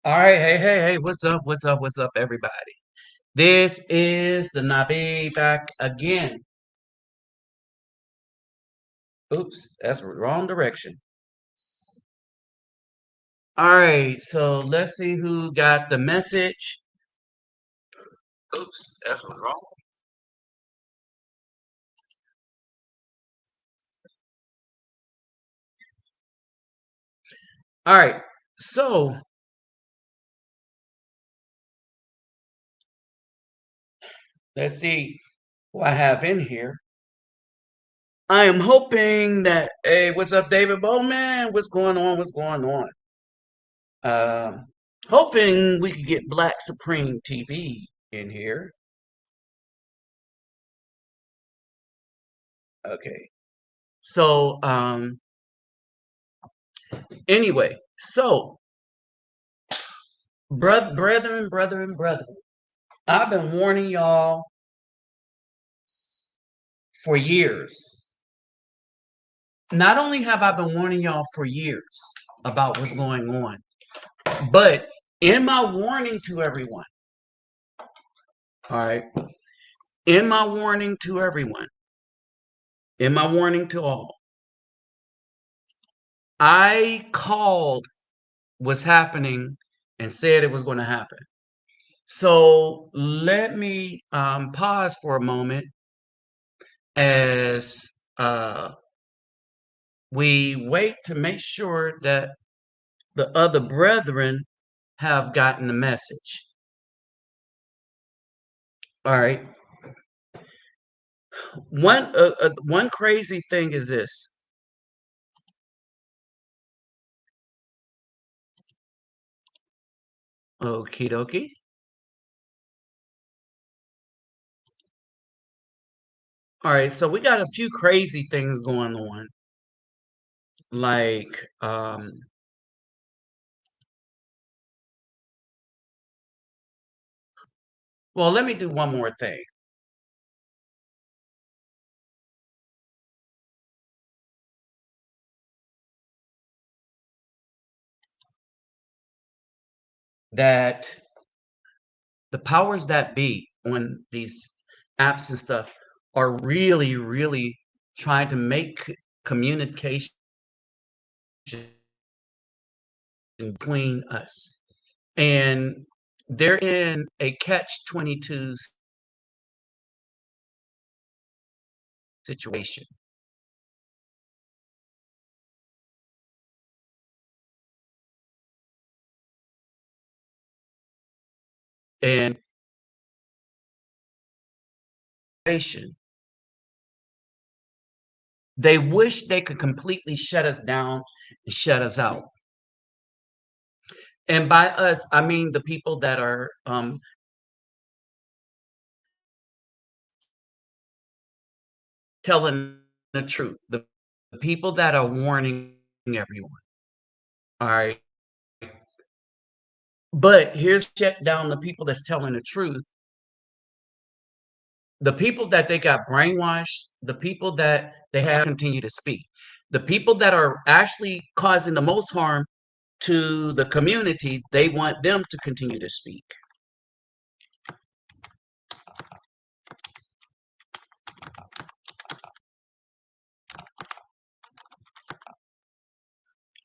All right, hey, what's up, everybody? This is the Nabi back again. Oops, that's the wrong direction. All right, so let's see who got the message. Oops, that's wrong. All right, so let's see who I have in here. I am hoping that, hey, what's up, David Bowman? What's going on? What's going on? Um, Hoping we could get Black Supreme TV in here. Okay. So, anyway, so brethren, I've been warning y'all for years. Not only have I been warning y'all for years about what's going on, but in my warning to everyone, all right, in my warning to everyone, in my warning to all, I called what's happening and said it was going to happen. So let me pause for a moment as we wait to make sure that the other brethren have gotten the message. All right. One crazy thing is this. Okie dokie. All right, so we got a few crazy things going on. Like, well, let me do one more thing. That the powers that be on these apps and stuff are really trying to make communication between us. And they're in a catch-22 situation. And they wish they could completely shut us down and shut us out. And by us, I mean the people that are telling the truth, the people that are warning everyone. All right. But here's shut down the people that's telling the truth. The people that they got brainwashed, the people that they have continue to speak, the people that are actually causing the most harm to the community, they want them to continue to speak.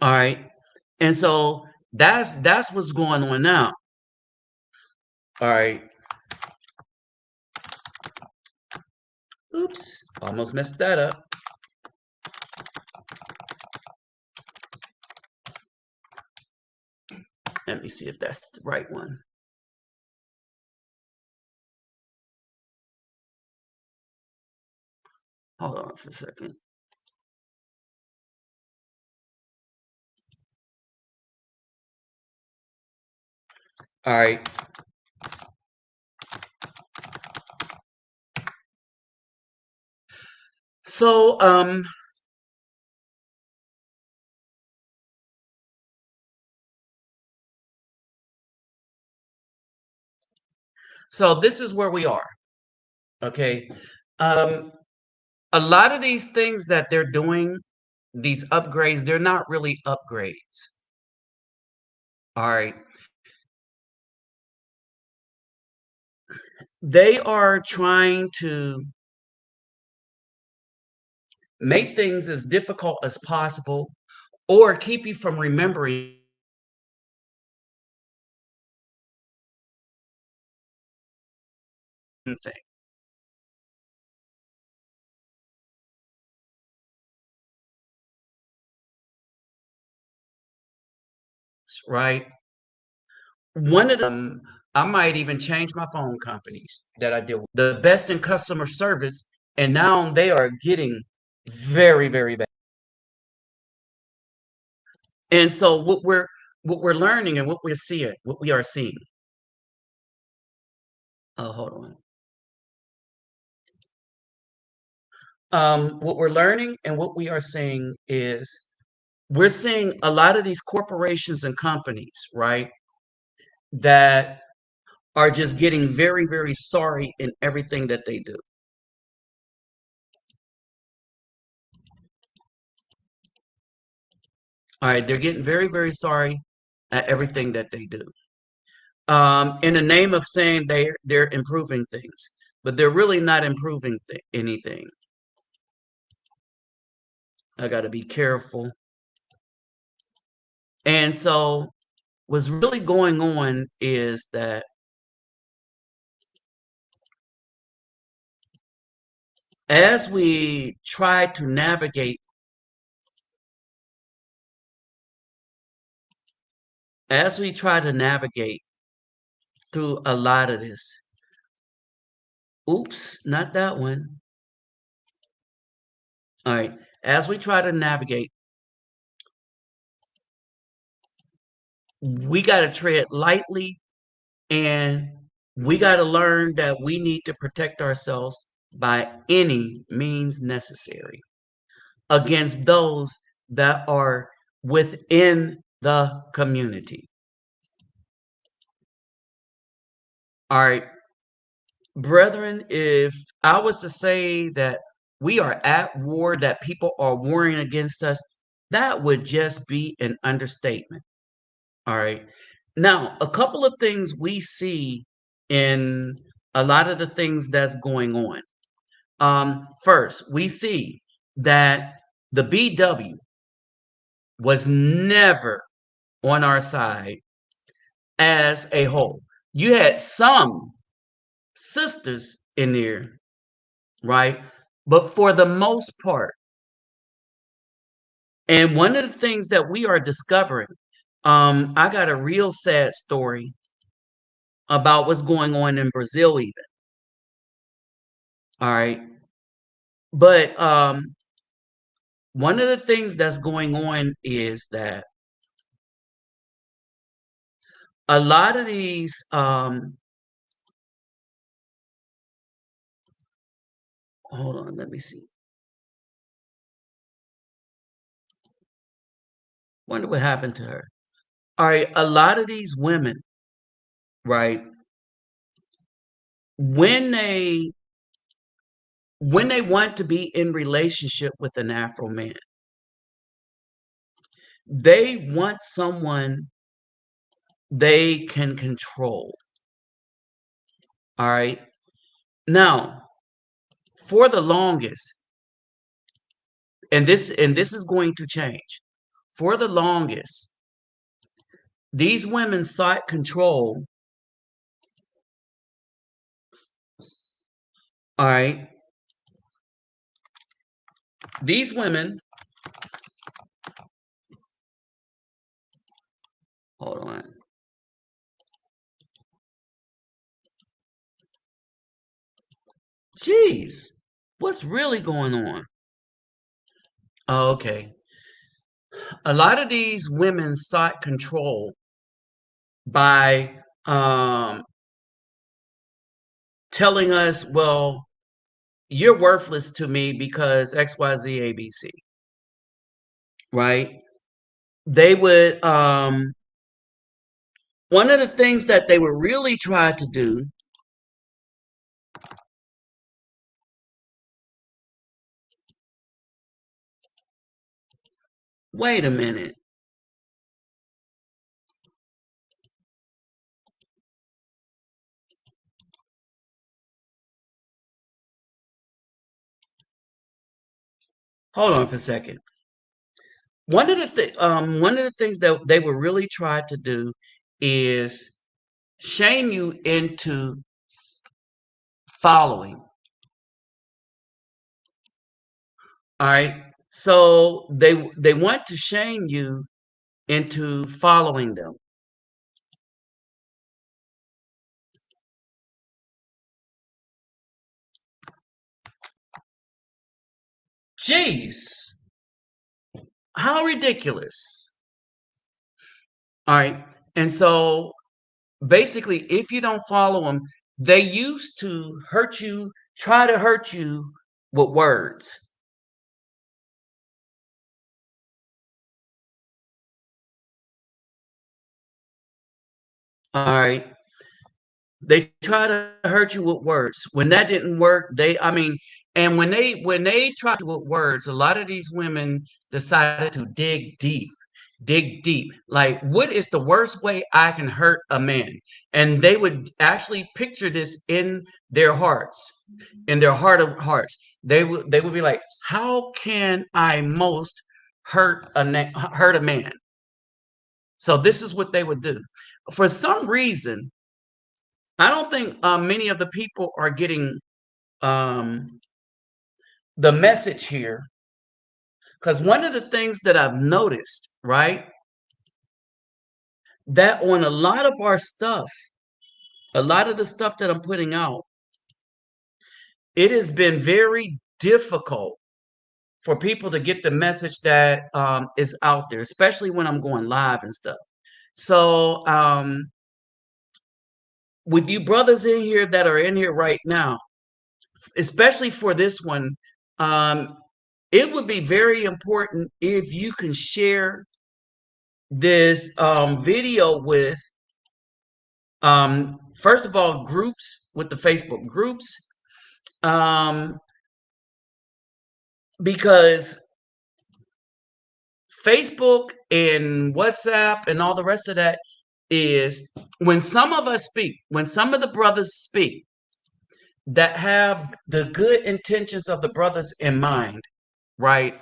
All right. And so that's what's going on now. All right. Oops. Almost messed that up. Let me see if that's the right one. Hold on for a second. All right. So so this is where we are. Okay. Um a lot of these things that they're doing, these upgrades, they're not really upgrades. All right. They are trying to make things as difficult as possible or keep you from remembering things, right? One of them, I might even change my phone companies that I deal with. The best in customer service, and now they are getting very, very bad. And so what we're learning and what we are seeing. Oh, hold on. What we're learning and what we are seeing is we're seeing a lot of these corporations and companies, right, that are just getting very, very sorry in everything that they do. All right, they're getting very, very sorry at everything that they do. In the name of saying they're improving things, but they're really not improving anything. I got to be careful. And so, what's really going on is that as we try to navigate, as we try to navigate through a lot of this, oops, not that one. All right, as we try to navigate, we got to tread lightly and we got to learn that we need to protect ourselves by any means necessary against those that are within the community. All right, brethren, if I was to say that we are at war, that people are warring against us, that would just be an understatement. All right. Now, a couple of things we see in a lot of the things that's going on. First, we see that the BW was never on our side as a whole. You had some sisters in there, right? But for the most part, and one of the things that we are discovering, I got a real sad story about what's going on in Brazil, even. All right. But one of the things that's going on is that a lot of these, hold on, let me see. Wonder what happened to her. All right, a lot of these women, right, when they when they want to be in relationship with an Afro man, they want someone they can control. All right. Now, for the longest, and this is going to change. For the longest, these women sought control. All right. These women, hold on. Jeez, what's really going on? Oh, okay. A lot of these women sought control by telling us, well, you're worthless to me because XYZ ABC, right? They would, one of the things that they would really try to do, wait a minute. hold on for a second. One of the things that they would really try to do is shame you into following. All right. So they want to shame you into following them. Jeez, how ridiculous. All right. And so basically, if you don't follow them, they used to hurt you, try to hurt you with words. All right. They try to hurt you with words. When that didn't work, I mean, and when they tried to with words, a lot of these women decided to dig deep. Like, what is the worst way I can hurt a man? And they would actually picture this in their hearts, in their heart of hearts. They would be like, how can I most hurt a man? So this is what they would do. For some reason, I don't think many of the people are getting um, the message here. Because one of the things that I've noticed, right, that on a lot of our stuff, a lot of the stuff that I'm putting out, it has been very difficult for people to get the message that is out there, especially when I'm going live and stuff. So, with you brothers in here that are in here right now, especially for this one, um, it would be very important if you can share this video with, first of all, groups, with the Facebook groups, um, because Facebook and WhatsApp and all the rest of that is when some of us speak, when some of the brothers speak that have the good intentions of the brothers in mind, right?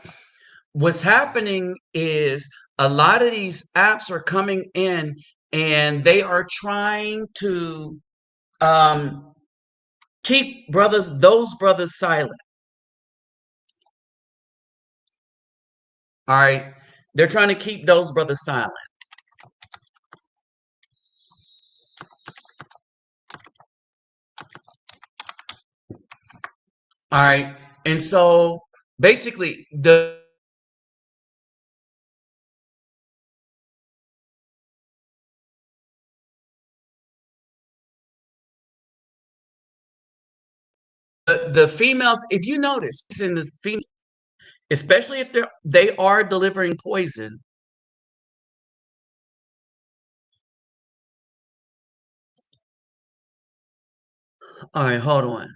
What's happening is a lot of these apps are coming in and they are trying to um, keep those brothers silent. All right. They're trying to keep those brothers silent. All right. And so basically the females, if you notice in the female, especially if they are delivering poison. All right, hold on.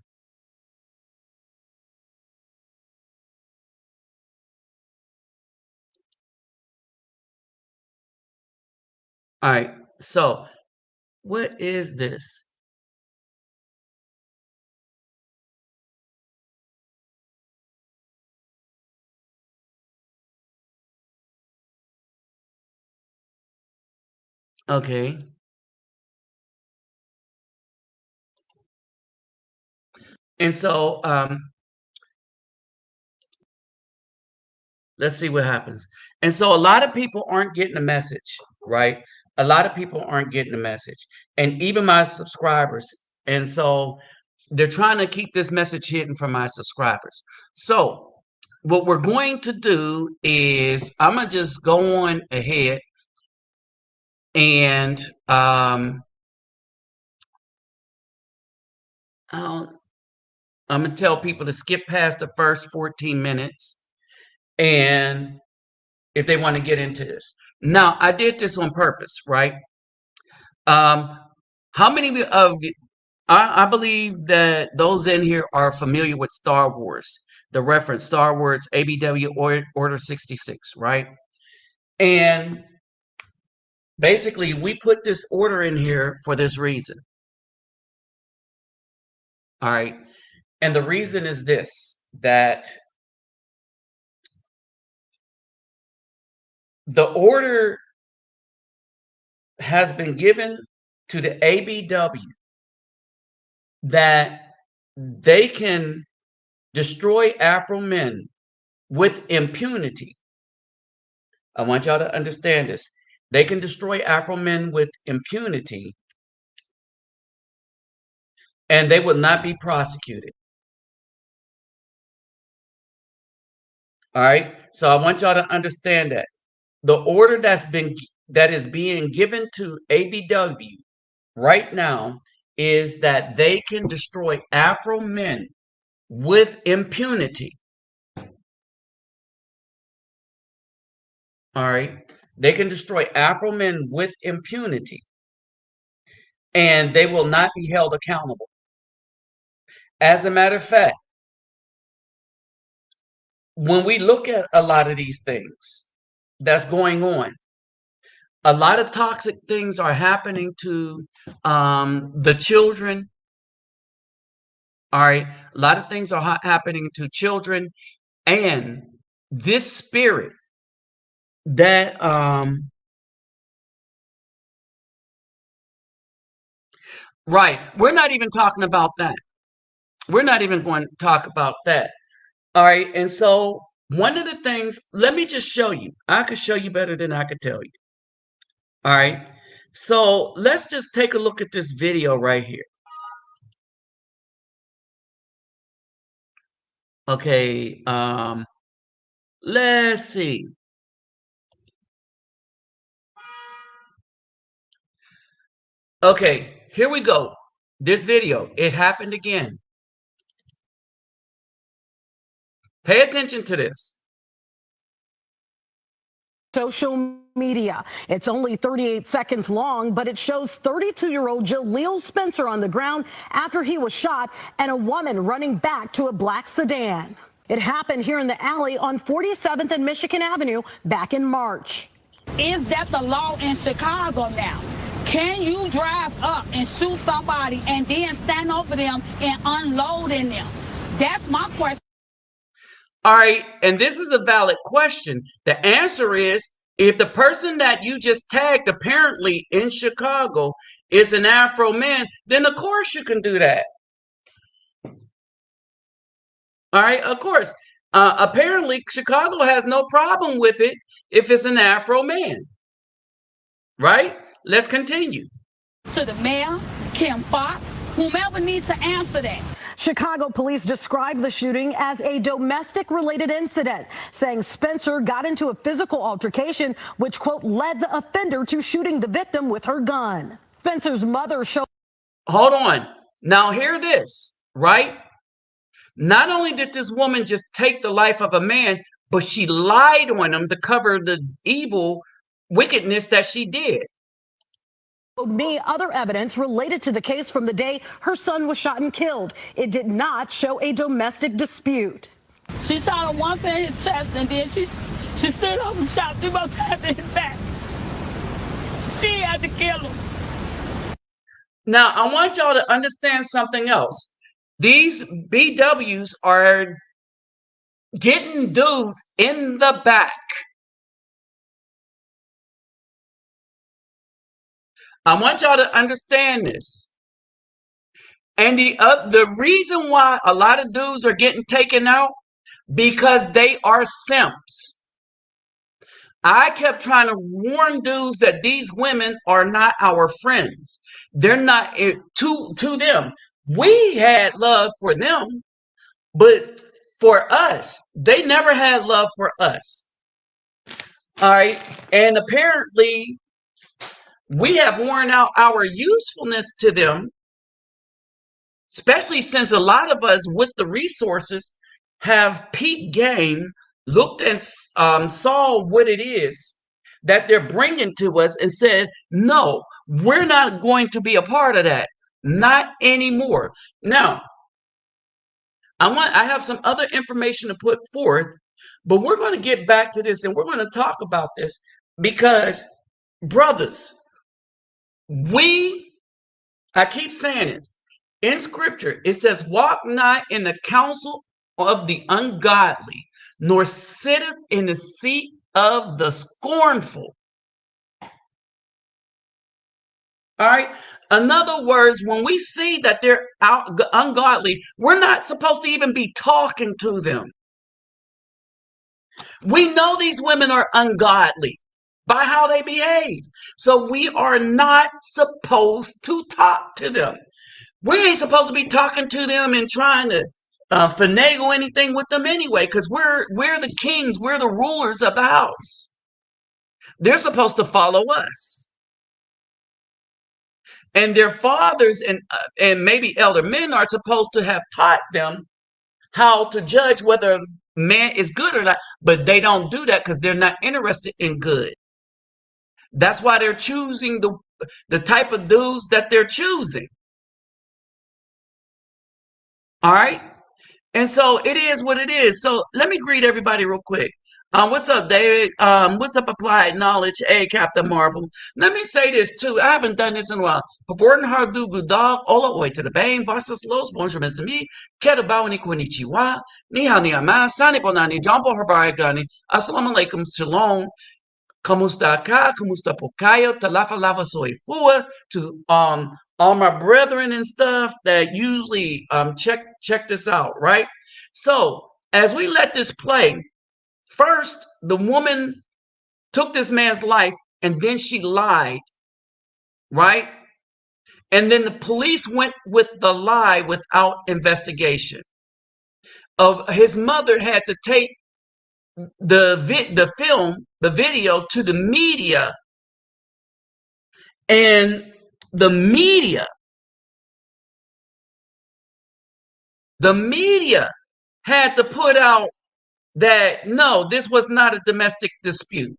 All right. So what is this? Okay. And so let's see what happens. And so a lot of people aren't getting the message, right? A lot of people aren't getting the message, and even my subscribers. And so they're trying to keep this message hidden from my subscribers. So what we're going to do is I'm gonna just go on ahead and I'll- I'm gonna tell people to skip past the first 14 minutes, and if they want to get into this. Now, I did this on purpose, right? Um, how many of you, I believe that those in here are familiar with Star Wars, the reference Star Wars ABW Order 66, right? And basically, we put this order in here for this reason, all right? And the reason is this, that The order has been given to the ABW that they can destroy Afro men with impunity. I want y'all to understand this. They can destroy Afro men with impunity, and they will not be prosecuted. All right. So I want y'all to understand that the order that is being given to ABW right now is that they can destroy Afro men with impunity. All right. They can destroy Afro men with impunity, and they will not be held accountable. As a matter of fact, when we look at a lot of these things that's going on, a lot of toxic things are happening to the children. All right. A lot of things are happening to children, and this spirit that right, we're not even talking about that. We're not even going to talk about that. All right. And so one of the things, let me just show you. I could show you better than I could tell you. All right. So let's just take a look at this video right here. Okay. Let's see. Okay, here we go. This video, it happened again. Pay attention to this. Social media. It's only 38 seconds long, but it shows 32-year-old Jaleel Spencer on the ground after he was shot and a woman running back to a black sedan. It happened here in the alley on 47th and Michigan Avenue back in March. Is that the law in Chicago now? Can you drive up and shoot somebody and then stand over them and unload in them? That's my question. All right, and this is a valid question. The answer is, if the person that you just tagged apparently in Chicago is an Afro man, then of course you can do that. All right, of course. Apparently, Chicago has no problem with it if it's an Afro man. Right? Let's continue. To the mayor, Kim Fox, whomever needs to answer that. Chicago police described the shooting as a domestic-related incident, saying Spencer got into a physical altercation, which, quote, led the offender to shooting the victim with her gun. Spencer's mother showed... Hold on. Now hear this, right? Not only did this woman just take the life of a man, but she lied on him to cover the evil wickedness that she did. Me other evidence related to the case from the day her son was shot and killed. It did not show a domestic dispute. She shot him once in his chest and then she stood up and shot 3 more times in his back. She had to kill him. Now, I want y'all to understand something else. These BWs are getting dudes in the back. I want y'all to understand this. And the reason why a lot of dudes are getting taken out, because they are simps. I kept trying to warn dudes that these women are not our friends. They're not to them. We had love for them, but for us, they never had love for us. All right. And apparently, we have worn out our usefulness to them, especially since a lot of us with the resources have peep game, looked and saw what it is that they're bringing to us and said, no, we're not going to be a part of that. Not anymore. Now, I have some other information to put forth, but we're going to get back to this and we're going to talk about this because, brothers, I keep saying it, in scripture, it says, walk not in the counsel of the ungodly, nor sitteth in the seat of the scornful. All right. In other words, when we see that they're ungodly, we're not supposed to even be talking to them. We know these women are ungodly by how they behave. So we are not supposed to talk to them. We ain't supposed to be talking to them and trying to finagle anything with them anyway, because we're the kings, we're the rulers of the house. They're supposed to follow us. And their fathers and maybe elder men are supposed to have taught them how to judge whether a man is good or not, but they don't do that because they're not interested in good. That's why they're choosing the type of dudes that they're choosing. All right. And so it is what it is. So let me greet everybody real quick. What's up, David? What's up, Applied Knowledge? Hey, Captain Marvel. Let me say this too. I haven't done this in a while. Pavorten hardu gudog, ola oi to the bang, vasas los, bonjour, mes amis, ketabao ni konnichiwa, ni hao ni ama, sani bonani, jumbo herbarigani, assalamu alaikum, shalom, kamusta ka, kamusta pokayo, talafa lava soy fua, to all my brethren and stuff that usually check this out, right? So as we let this play, first the woman took this man's life and then she lied, right? And then the police went with the lie without investigation. Of his mother had to take the video to the media, and the media had to put out that no, this was not a domestic dispute.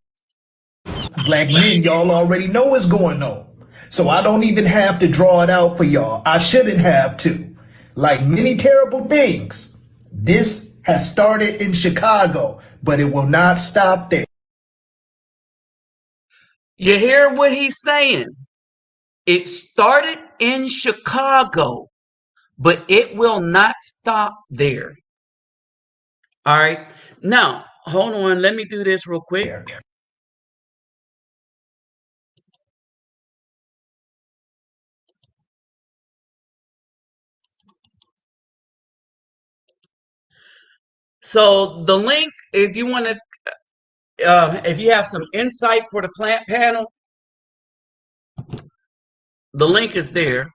Black men, y'all already know what's going on. So I don't even have to draw it out for y'all. I shouldn't have to. Like many terrible things, this has started in Chicago, but it will not stop there. You hear what he's saying? It started in Chicago, but it will not stop there. All right. Now, hold on. Let me do this real quick. So the link, if you want to, if you have some insight for the plant panel, the link is there.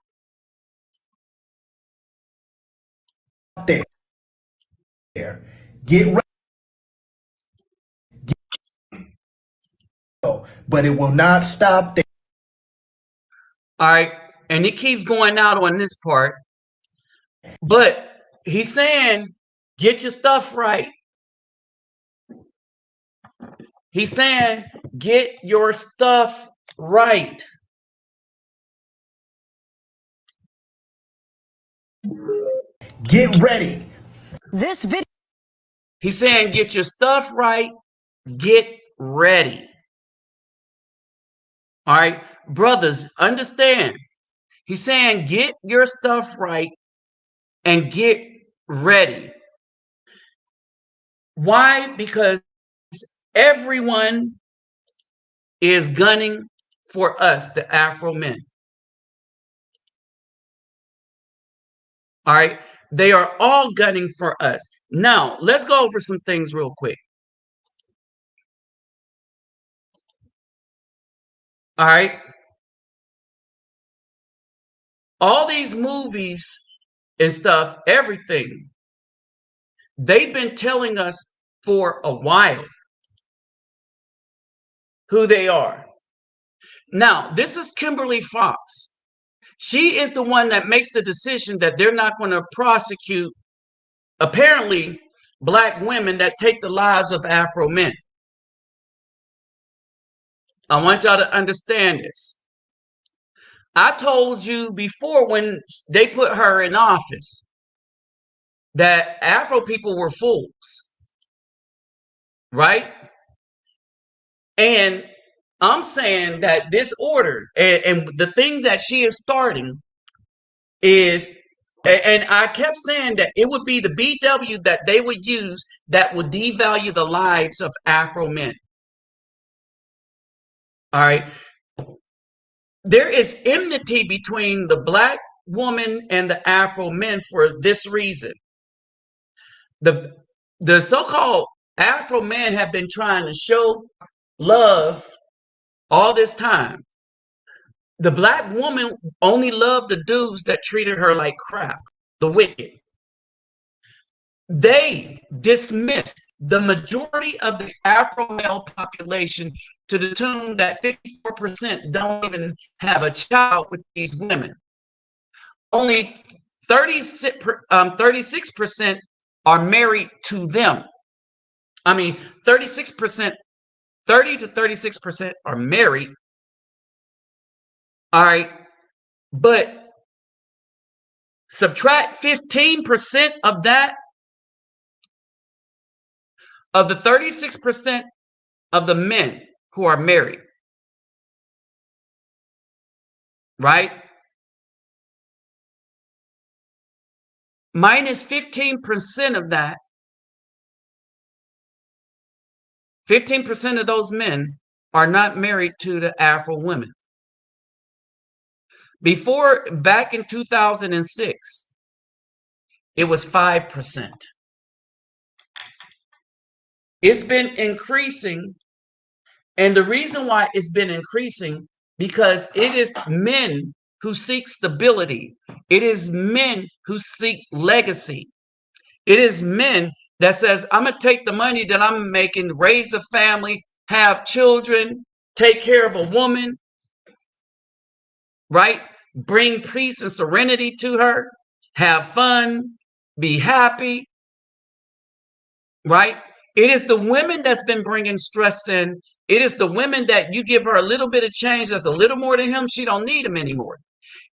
Get ready. But it will not stop there. All right. And it keeps going out on this part. But he's saying, get your stuff right. He's saying, get your stuff right. Get ready. This video. He's saying, get your stuff right. Get ready. All right. Brothers, understand. He's saying, get your stuff right and get ready. Why? Because everyone is gunning for us, the Afro men. All right. They are all gunning for us. Now, let's go over some things real quick. All right. All these movies and stuff, everything, they've been telling us for a while who they are. Now, this is Kimberly Fox. She is the one that makes the decision that they're not going to prosecute, apparently, Black women that take the lives of Afro men. I want y'all to understand this. I told you before when they put her in office that Afro people were fools, right? And I'm saying that this order and the thing that she is starting is, and I kept saying that it would be the BW that they would use that would devalue the lives of Afro men. All right. There is enmity between the black woman and the Afro men for this reason. The so-called Afro men have been trying to show love all this time. The black woman only loved the dudes that treated her like crap, the wicked. They dismissed the majority of the Afro male population to the tune that 54% don't even have a child with these women. Only 36% are married to them. I mean, 36%, 30 to 36% are married. All right. But subtract 15% of that, of the 36% of the men who are married, right? Minus 15% of that, 15% of those men are not married to the Afro women. Before, back in 2006, it was 5%. It's been increasing. And the reason why it's been increasing, because it is men who seek stability. It is men who seek legacy. It is men that says, I'm going to take the money that I'm making, raise a family, have children, take care of a woman, right? Bring peace and serenity to her, have fun, be happy, right? It is the women that's been bringing stress in. It is the women that you give her a little bit of change that's a little more than him, she don't need him anymore.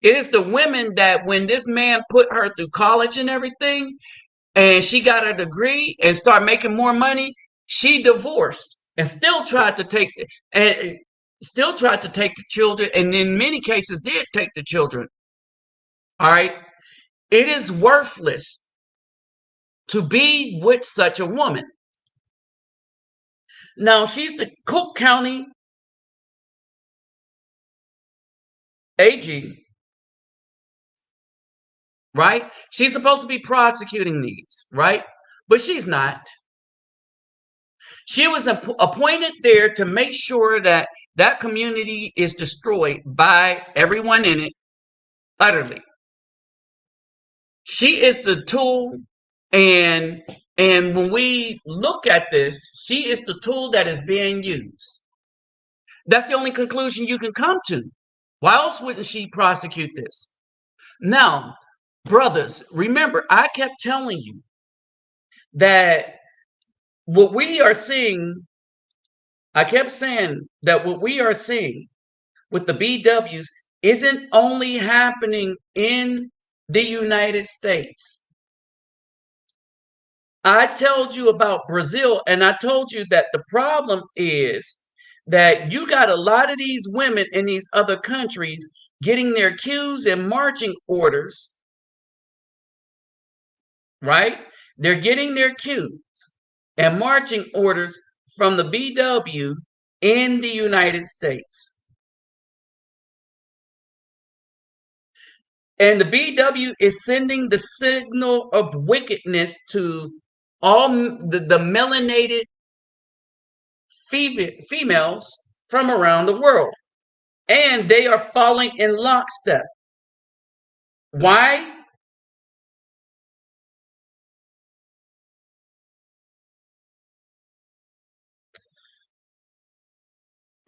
It is the women that when this man put her through college and everything, and she got her degree and start making more money, she divorced and still tried to take the children, and in many cases did take the children. All right. It is worthless to be with such a woman. Now, she's the Cook County AG, right? She's supposed to be prosecuting these, right? But she's not. She was appointed there to make sure that that community is destroyed by everyone in it utterly. She is the tool, and when we look at this, she is the tool that is being used. That's the only conclusion you can come to. Why else wouldn't she prosecute this? Now, brothers, remember, I kept telling you that what we are seeing, I kept saying that what we are seeing with the BWs isn't only happening in the United States. I told you about Brazil, and I told you that the problem is that you got a lot of these women in these other countries getting their cues and marching orders, right? They're getting their cues and marching orders from the BW in the United States. And the BW is sending the signal of wickedness to all the melanated females from around the world. And they are falling in lockstep. Why?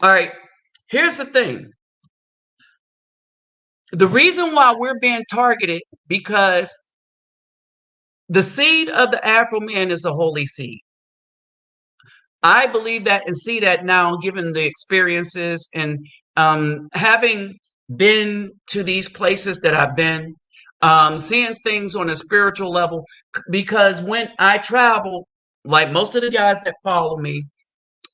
All right, here's the thing. The reason why we're being targeted, because the seed of the Afro man is a holy seed. I believe that and see that now, given the experiences and having been to these places that I've been, seeing things on a spiritual level. Because when I travel, like most of the guys that follow me,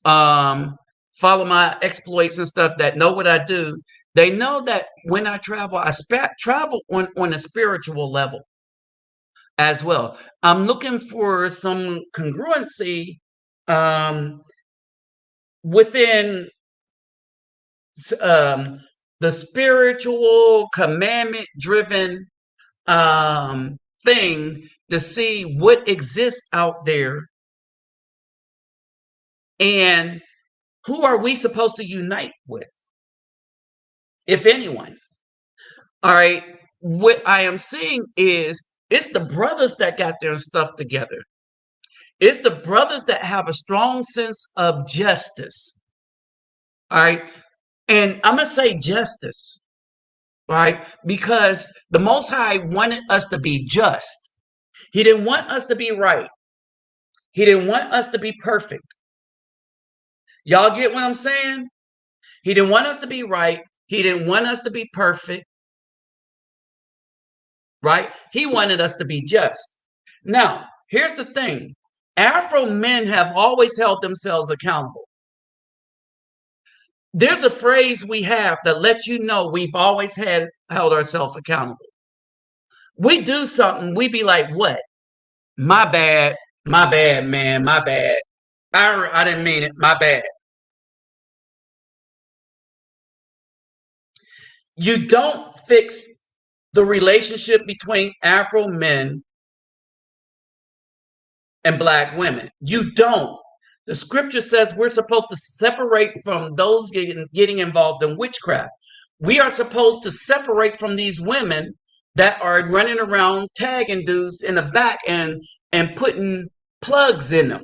follow my exploits and stuff, that know what I do, they know that when I travel, I travel on a spiritual level as well. I'm looking for some congruency within the spiritual commandment driven thing to see what exists out there and who are we supposed to unite with, if anyone. All right. What I am seeing is it's the brothers that got their stuff together. It's the brothers that have a strong sense of justice. All right. And I'm going to say justice, right? Because the Most High wanted us to be just. He didn't want us to be right. He didn't want us to be perfect. Y'all get what I'm saying? He didn't want us to be right. He didn't want us to be perfect. Right? He wanted us to be just. Now, here's the thing. Afro men have always held themselves accountable. There's a phrase we have that lets you know we've always held ourselves accountable. We do something, we be like, what? My bad, man, my bad. I didn't mean it, my bad. You don't fix the relationship between Afro men and Black women. You don't. The scripture says we're supposed to separate from those getting involved in witchcraft. We are supposed to separate from these women that are running around tagging dudes in the back and putting plugs in them.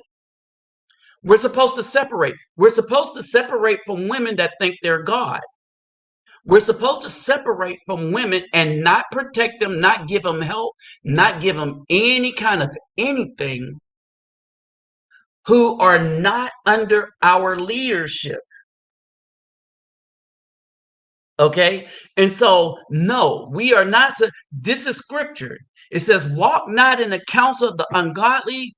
We're supposed to separate. We're supposed to separate from women that think they're God. We're supposed to separate from women and not protect them, not give them help, not give them any kind of anything who are not under our leadership. Okay? And so, no, we are not to, this is scripture. It says, walk not in the counsel of the ungodly,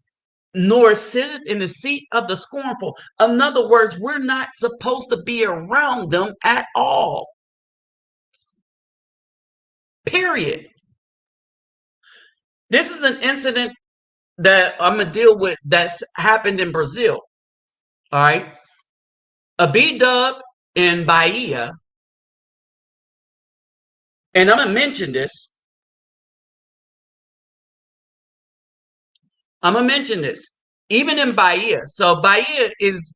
nor sit in the seat of the scornful. In other words, we're not supposed to be around them at all. Period. This is an incident that I'm going to deal with that's happened in Brazil. All right. A B-dub in Bahia. And I'm going to mention this. Even in Bahia. So Bahia is,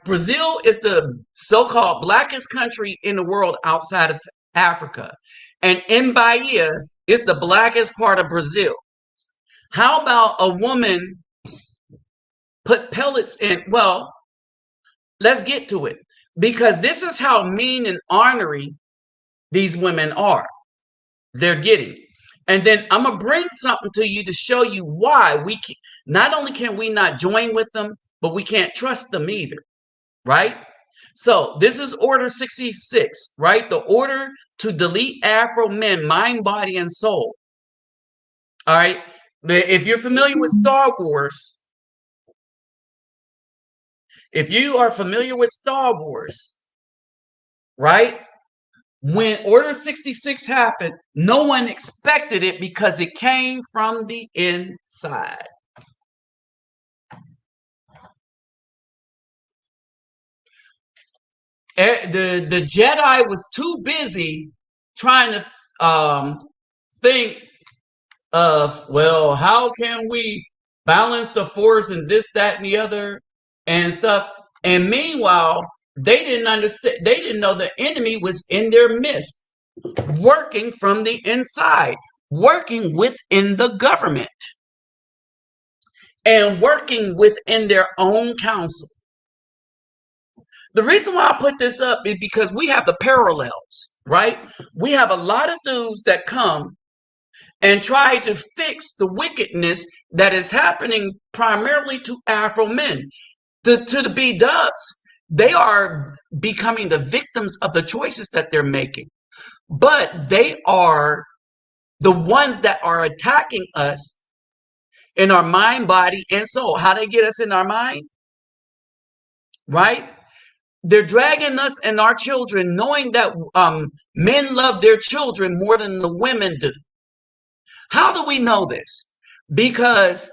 Brazil is the so-called blackest country in the world outside of Africa. And in Bahia is the blackest part of Brazil. How about a woman put pellets in? Well, let's get to it. Because this is how mean and ornery these women are. They're getting. And then I'm going to bring something to you to show you why we can, not only can we not join with them, but we can't trust them either. Right? So this is Order 66, right? The order to delete Afro men, mind, body, and soul. All right. If you're familiar with Star Wars, right? When Order 66 happened, no one expected it because it came from the inside. The Jedi was too busy trying to think of, well, how can we balance the force and this, that, and the other and stuff. And meanwhile, they didn't understand. They didn't know the enemy was in their midst, working from the inside, working within the government, and working within their own council. The reason why I put this up is because we have the parallels, right? We have a lot of dudes that come and try to fix the wickedness that is happening primarily to Afro men. To the B-dubs, they are becoming the victims of the choices that they're making. But they are the ones that are attacking us in our mind, body, and soul. How they get us in our mind? Right? They're dragging us and our children, knowing that men love their children more than the women do. How do we know this? Because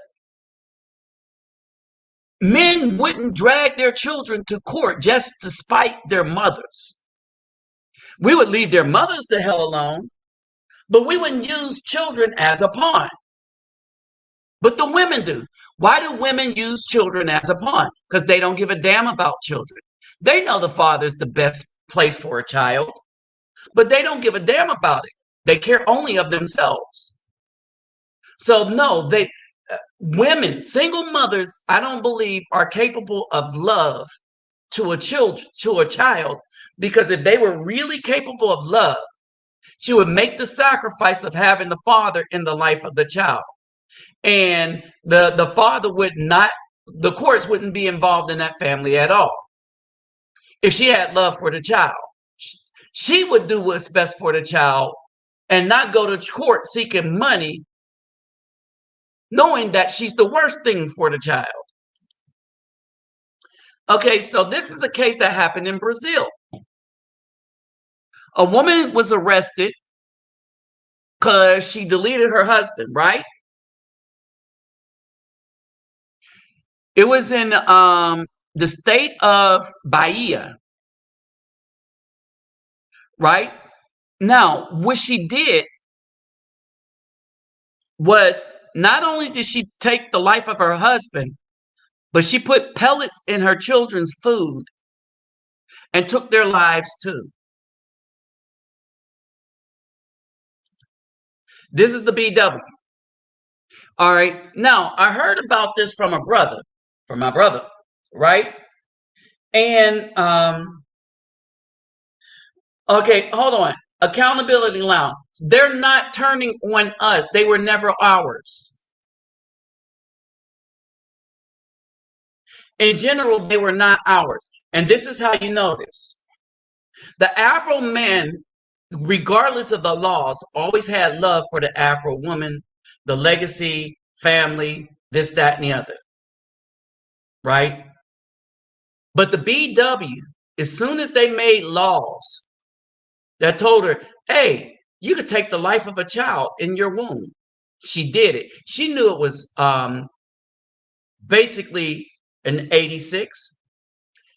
men wouldn't drag their children to court just to spite their mothers. We would leave their mothers the hell alone, but we wouldn't use children as a pawn. But the women do. Why do women use children as a pawn? Because they don't give a damn about children. They know the father's the best place for a child, but they don't give a damn about it. They care only of themselves. So no, women, single mothers, I don't believe are capable of love to a child, because if they were really capable of love, she would make the sacrifice of having the father in the life of the child. And the father would not, the courts wouldn't be involved in that family at all. If she had love for the child, she would do what's best for the child and not go to court seeking money, knowing that she's the worst thing for the child. Okay, so this is a case that happened in Brazil. A woman was arrested because she deleted her husband, right? It was in the state of Bahia, right? Now, what she did was not only did she take the life of her husband, but she put pellets in her children's food and took their lives too. This is the BW. All right. Now, I heard about this from my brother, right? And okay, hold on. Accountability Lounge. They're not turning on us. They were never ours. In general, they were not ours. And this is how you know this. The Afro men, regardless of the laws, always had love for the Afro woman, the legacy, family, this, that, and the other. Right? But the BW, as soon as they made laws that told her, hey, you could take the life of a child in your womb, she did it. She knew it was basically an 86.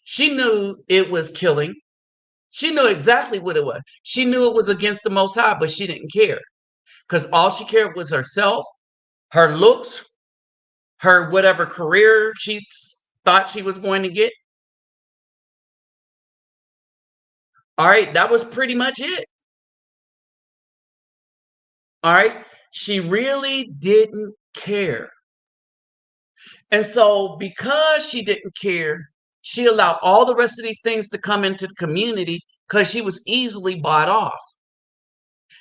She knew it was killing. She knew exactly what it was. She knew it was against the Most High, but she didn't care, because all she cared was herself, her looks, her whatever career she thought she was going to get. All right, that was pretty much it. All right, she really didn't care. And so because she didn't care, she allowed all the rest of these things to come into the community because she was easily bought off.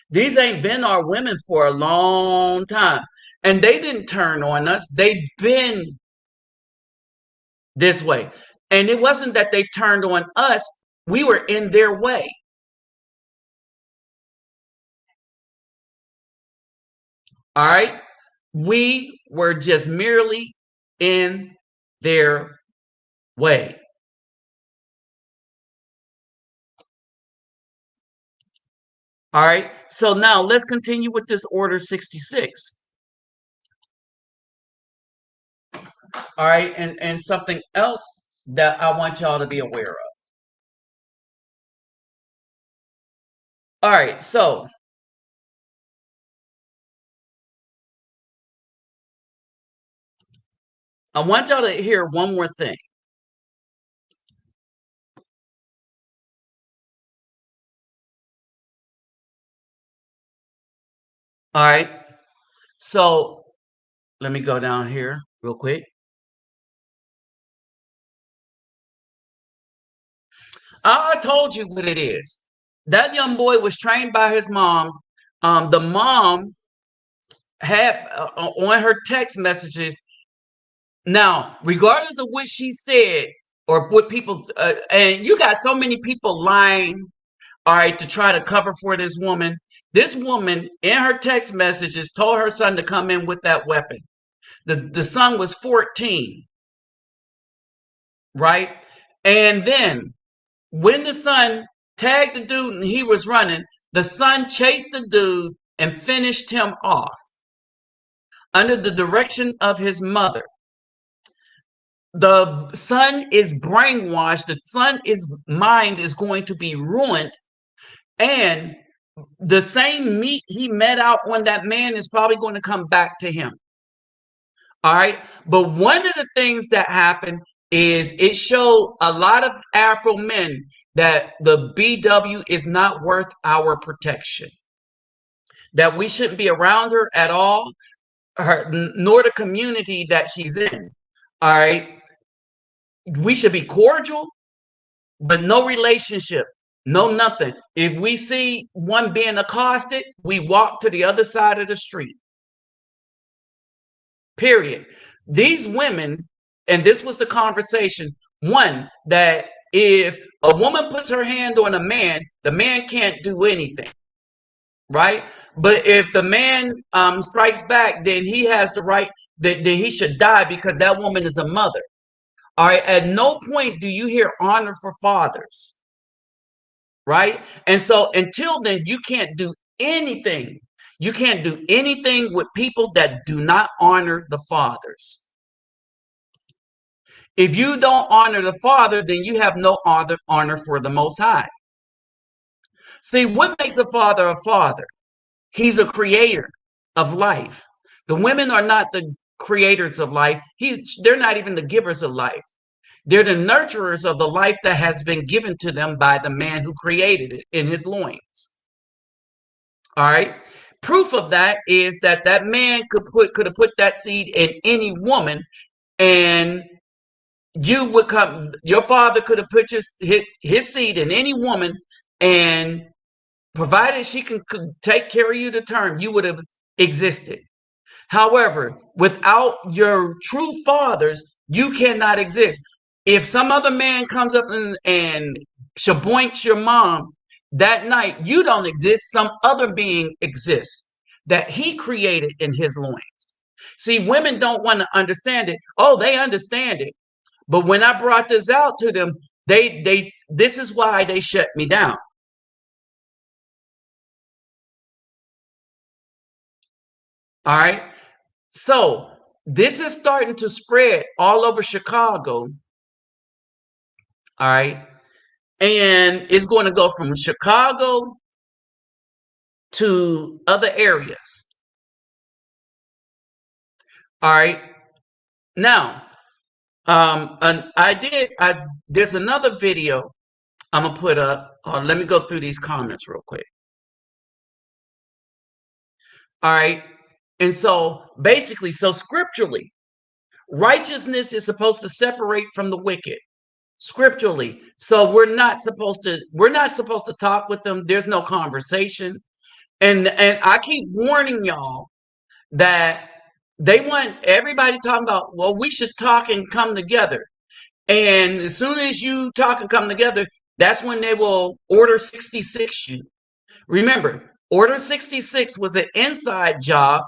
These ain't been our women for a long time. And they didn't turn on us. They've been this way. And it wasn't that they turned on us. We were in their way. All right. We were just merely in their way. All right. So now let's continue with this order 66. All right. And something else that I want y'all to be aware of. All right. So I want y'all to hear one more thing. All right. So let me go down here real quick. I told you what it is. That young boy was trained by his mom. The mom had on her text messages. Now, regardless of what she said or what people, and you got so many people lying, all right, to try to cover for this woman. This woman in her text messages told her son to come in with that weapon. The son was 14, right? And then when the son tagged the dude and he was running, the son chased the dude and finished him off under the direction of his mother. The son is brainwashed. The son's mind is going to be ruined And the same meat he met out on that man is probably going to come back to him. All right. But one of the things that happened is it showed a lot of Afro men that the BW is not worth our protection, that we shouldn't be around her at all, nor the community that she's in. All right. We should be cordial, but no relationship, no nothing. If we see one being accosted, we walk to the other side of the street. Period. These women, and this was the conversation, one, that if a woman puts her hand on a man, the man can't do anything, right? But if the man strikes back, then he has the right, then he should die because that woman is a mother. All right. At no point do you hear honor for fathers, right? And so until then, you can't do anything. You can't do anything with people that do not honor the fathers. If you don't honor the Father, then you have no honor for the Most High. See, what makes a father a father? He's a creator of life. The women are not the creators of life. They're not even the givers of life. They're the nurturers of the life that has been given to them by the man who created it in his loins. All right. Proof of that is that that man could have put that seed in any woman, and you would come, your father could have put his seed in any woman, and provided she could take care of you to term, you would have existed. However, without your true fathers, you cannot exist. If some other man comes up and shaboinks your mom that night, you don't exist. Some other being exists that he created in his loins. See, women don't want to understand it. Oh, they understand it. But when I brought this out to them, this is why they shut me down. All right. So this is starting to spread all over Chicago. All right. And it's going to go from Chicago to other areas. All right. Now, there's another video I'm gonna put up. Let me go through these comments real quick. All right. And so basically, so scripturally, righteousness is supposed to separate from the wicked. Scripturally. So we're not supposed to talk with them. There's no conversation. And I keep warning y'all that they want everybody talking about, well, we should talk and come together. And as soon as you talk and come together, that's when they will Order 66 you. Remember, Order 66 was an inside job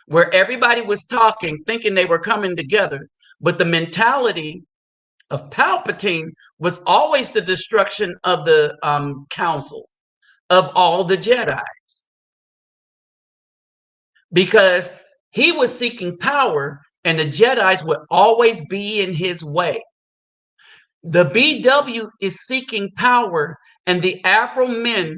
where everybody was talking, thinking they were coming together. But the mentality of Palpatine was always the destruction of the council, of all the Jedi. Because he was seeking power and the Jedis would always be in his way. The BW is seeking power, and the Afro men,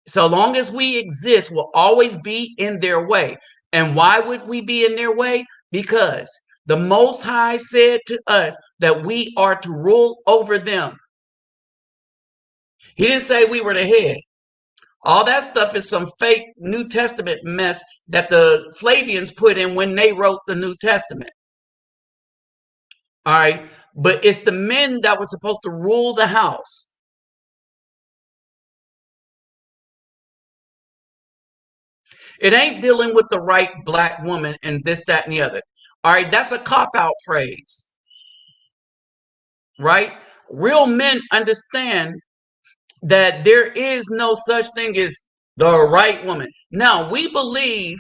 so long as we exist, will always be in their way. And why would we be in their way? Because the Most High said to us that we are to rule over them. He didn't say we were the head. All that stuff is some fake New Testament mess that the Flavians put in when they wrote the New Testament. All right. But it's the men that were supposed to rule the house. It ain't dealing with the right black woman and this, that, and the other. All right. That's a cop-out phrase. Right? Real men understand that there is no such thing as the right woman. Now, we believe,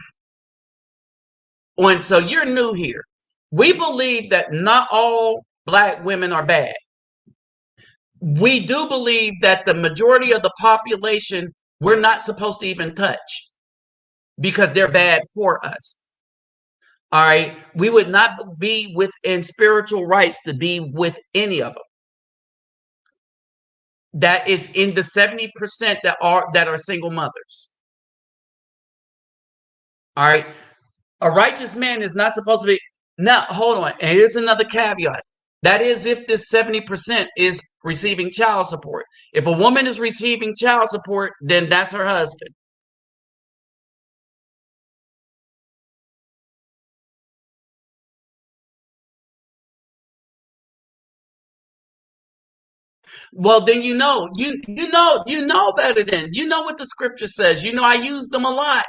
so you're new here. We believe that not all black women are bad. We do believe that the majority of the population we're not supposed to even touch because they're bad for us. All right. We would not be within spiritual rights to be with any of them. that is in the 70% that are single mothers. All right. A righteous man is not supposed to be. Now, hold on. And here's another caveat. That is if this 70% is receiving child support. If a woman is receiving child support, then that's her husband. Well, then you know better than. You know what the scripture says. You know I use them a lot.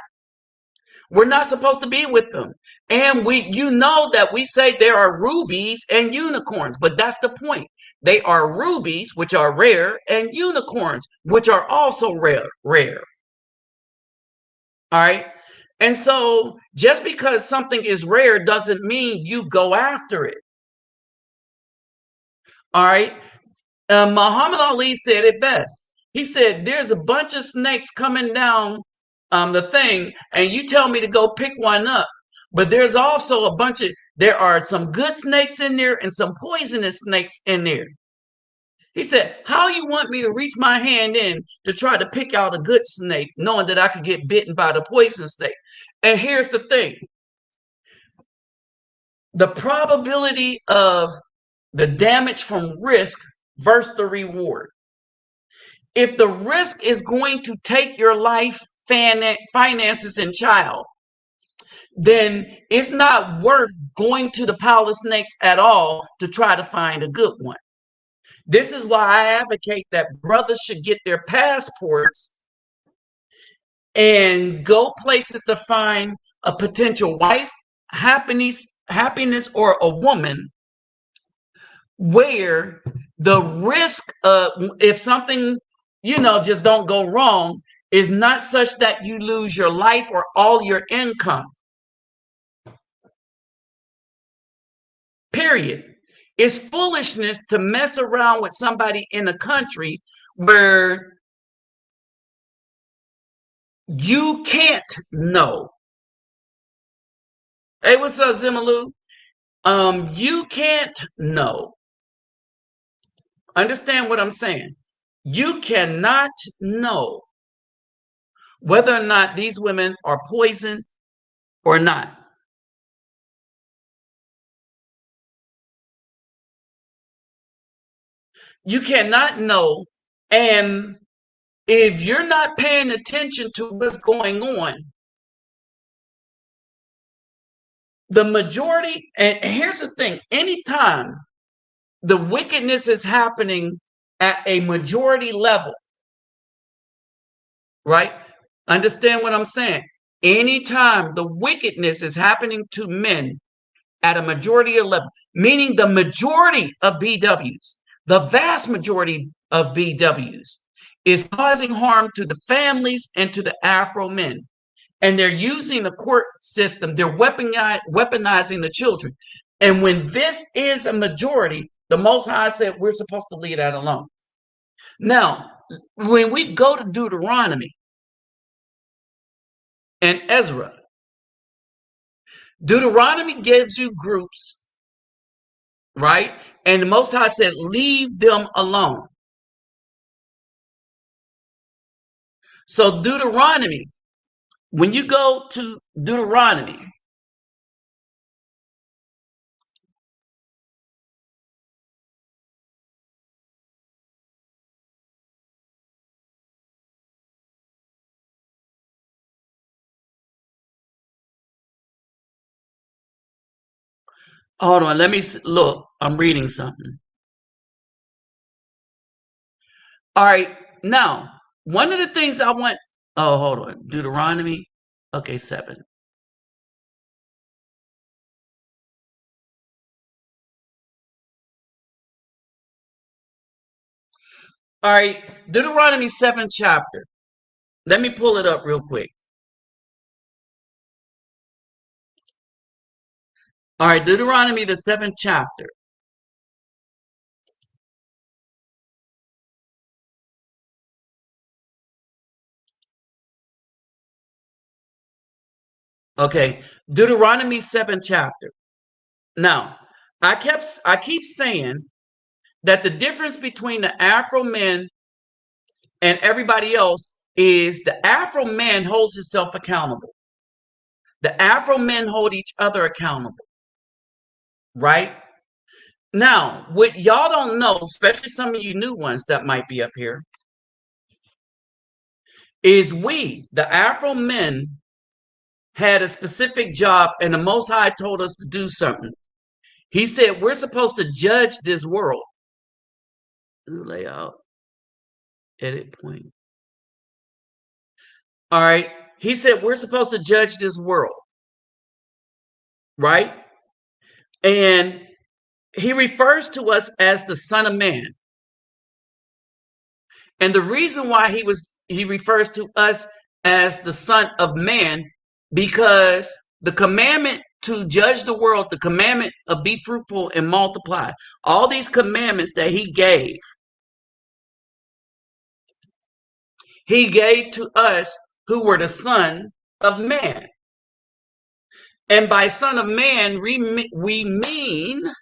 We're not supposed to be with them. And you know that we say there are rubies and unicorns, but that's the point. They are rubies, which are rare, and unicorns, which are also rare. All right. And so just because something is rare doesn't mean you go after it. All right. Muhammad Ali said it best. He said, there's a bunch of snakes coming down the thing, and you tell me to go pick one up. But there's also there are some good snakes in there and some poisonous snakes in there. He said, how you want me to reach my hand in to try to pick out a good snake, knowing that I could get bitten by the poison snake? And here's the thing. The probability of the damage from risk versus the reward. If the risk is going to take your life, finances, and child, then it's not worth going to the pile of snakes at all to try to find a good one. This is why I advocate that brothers should get their passports and go places to find a potential wife, happiness, or a woman where the risk of if something just don't go wrong is not such that you lose your life or all your income. Period. It's foolishness to mess around with somebody in a country where you can't know. Hey, what's up, Zimalu? You can't know. Understand what I'm saying? You cannot know whether or not these women are poisoned or not. You cannot know. And if you're not paying attention to what's going on, the majority, and here's the thing, anytime the wickedness is happening at a majority level, right? Understand what I'm saying? Anytime the wickedness is happening to men at a majority level, meaning the majority of BWs, the vast majority of BWs is causing harm to the families and to the Afro men. And they're using the court system. They're weaponizing the children. And when this is a majority, the Most High said we're supposed to leave that alone. Now, when we go to Deuteronomy and Ezra, Deuteronomy gives you groups, right? And the Most High said, leave them alone. So Deuteronomy, when you go to Deuteronomy, hold on, let me look. I'm reading something. All right, now, one of the things I want, oh, hold on, Deuteronomy, okay, 7. All right, Deuteronomy 7 chapter. Let me pull it up real quick. All right, Deuteronomy, the 7th chapter. Okay, Deuteronomy 7th chapter. Now, I keep saying that the difference between the Afro men and everybody else is the Afro man holds himself accountable. The Afro men hold each other accountable, right? Now, what y'all don't know, especially some of you new ones that might be up here, is we, the Afro men, had a specific job, and the Most High told us to do something. He said we're supposed to judge this world. Layout, edit point. All right. He said we're supposed to judge this world, right? And he refers to us as the Son of Man. And the reason why he refers to us as the Son of Man, because the commandment to judge the world, the commandment of be fruitful and multiply, all these commandments that he gave to us who were the Son of Man. And by Son of Man, we mean, I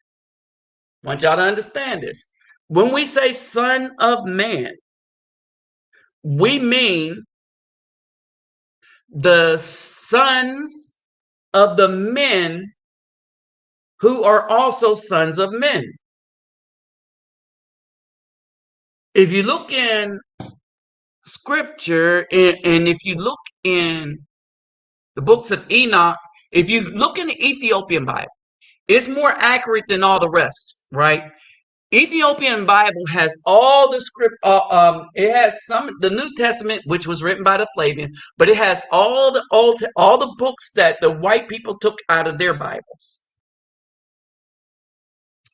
want y'all to understand this. When we say Son of Man, we mean the sons of the men who are also sons of men. If you look in scripture, and if you look in the books of Enoch, if you look in the Ethiopian Bible, it's more accurate than all the rest, right? Ethiopian Bible has all the script. It has the New Testament, which was written by the Flavian, but it has all the books that the white people took out of their Bibles.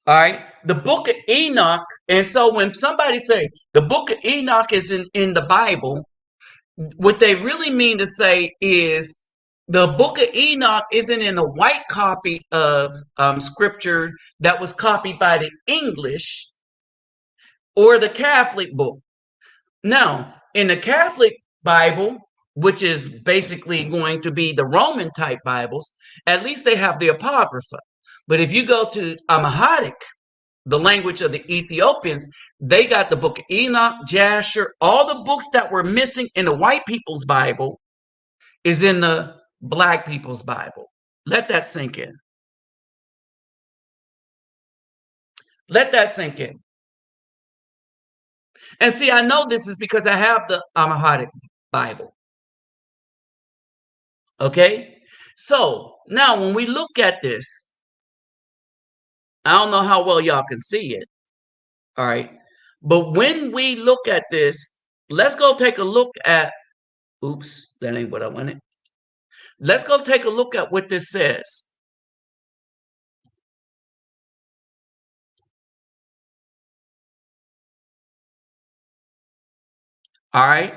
All right, the book of Enoch. And so when somebody say the book of Enoch is in the Bible, what they really mean to say is the book of Enoch isn't in a white copy of scripture that was copied by the English or the Catholic book. Now, in the Catholic Bible, which is basically going to be the Roman type Bibles, at least they have the Apocrypha. But if you go to Amharic, the language of the Ethiopians, they got the book of Enoch, Jasher, all the books that were missing in the white people's Bible is in the black people's Bible. Let that sink in. Let that sink in. And see, I know this is because I have the Amharic Bible. Okay? So, now when we look at this, I don't know how well y'all can see it. All right? But when we look at this, let's go take a look at, oops, that ain't what I wanted. Let's go take a look at what this says. All right?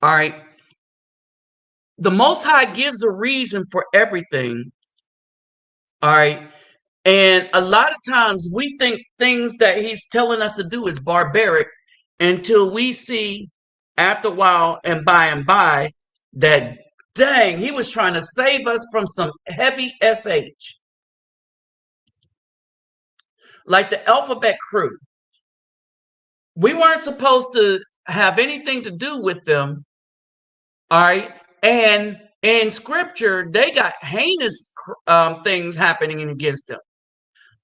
All right. The Most High gives a reason for everything. All right. And a lot of times we think things that he's telling us to do is barbaric until we see after a while and by that, dang, he was trying to save us from some heavy SH. Like the alphabet crew. We weren't supposed to have anything to do with them. All right. And in scripture, they got heinous things happening against them.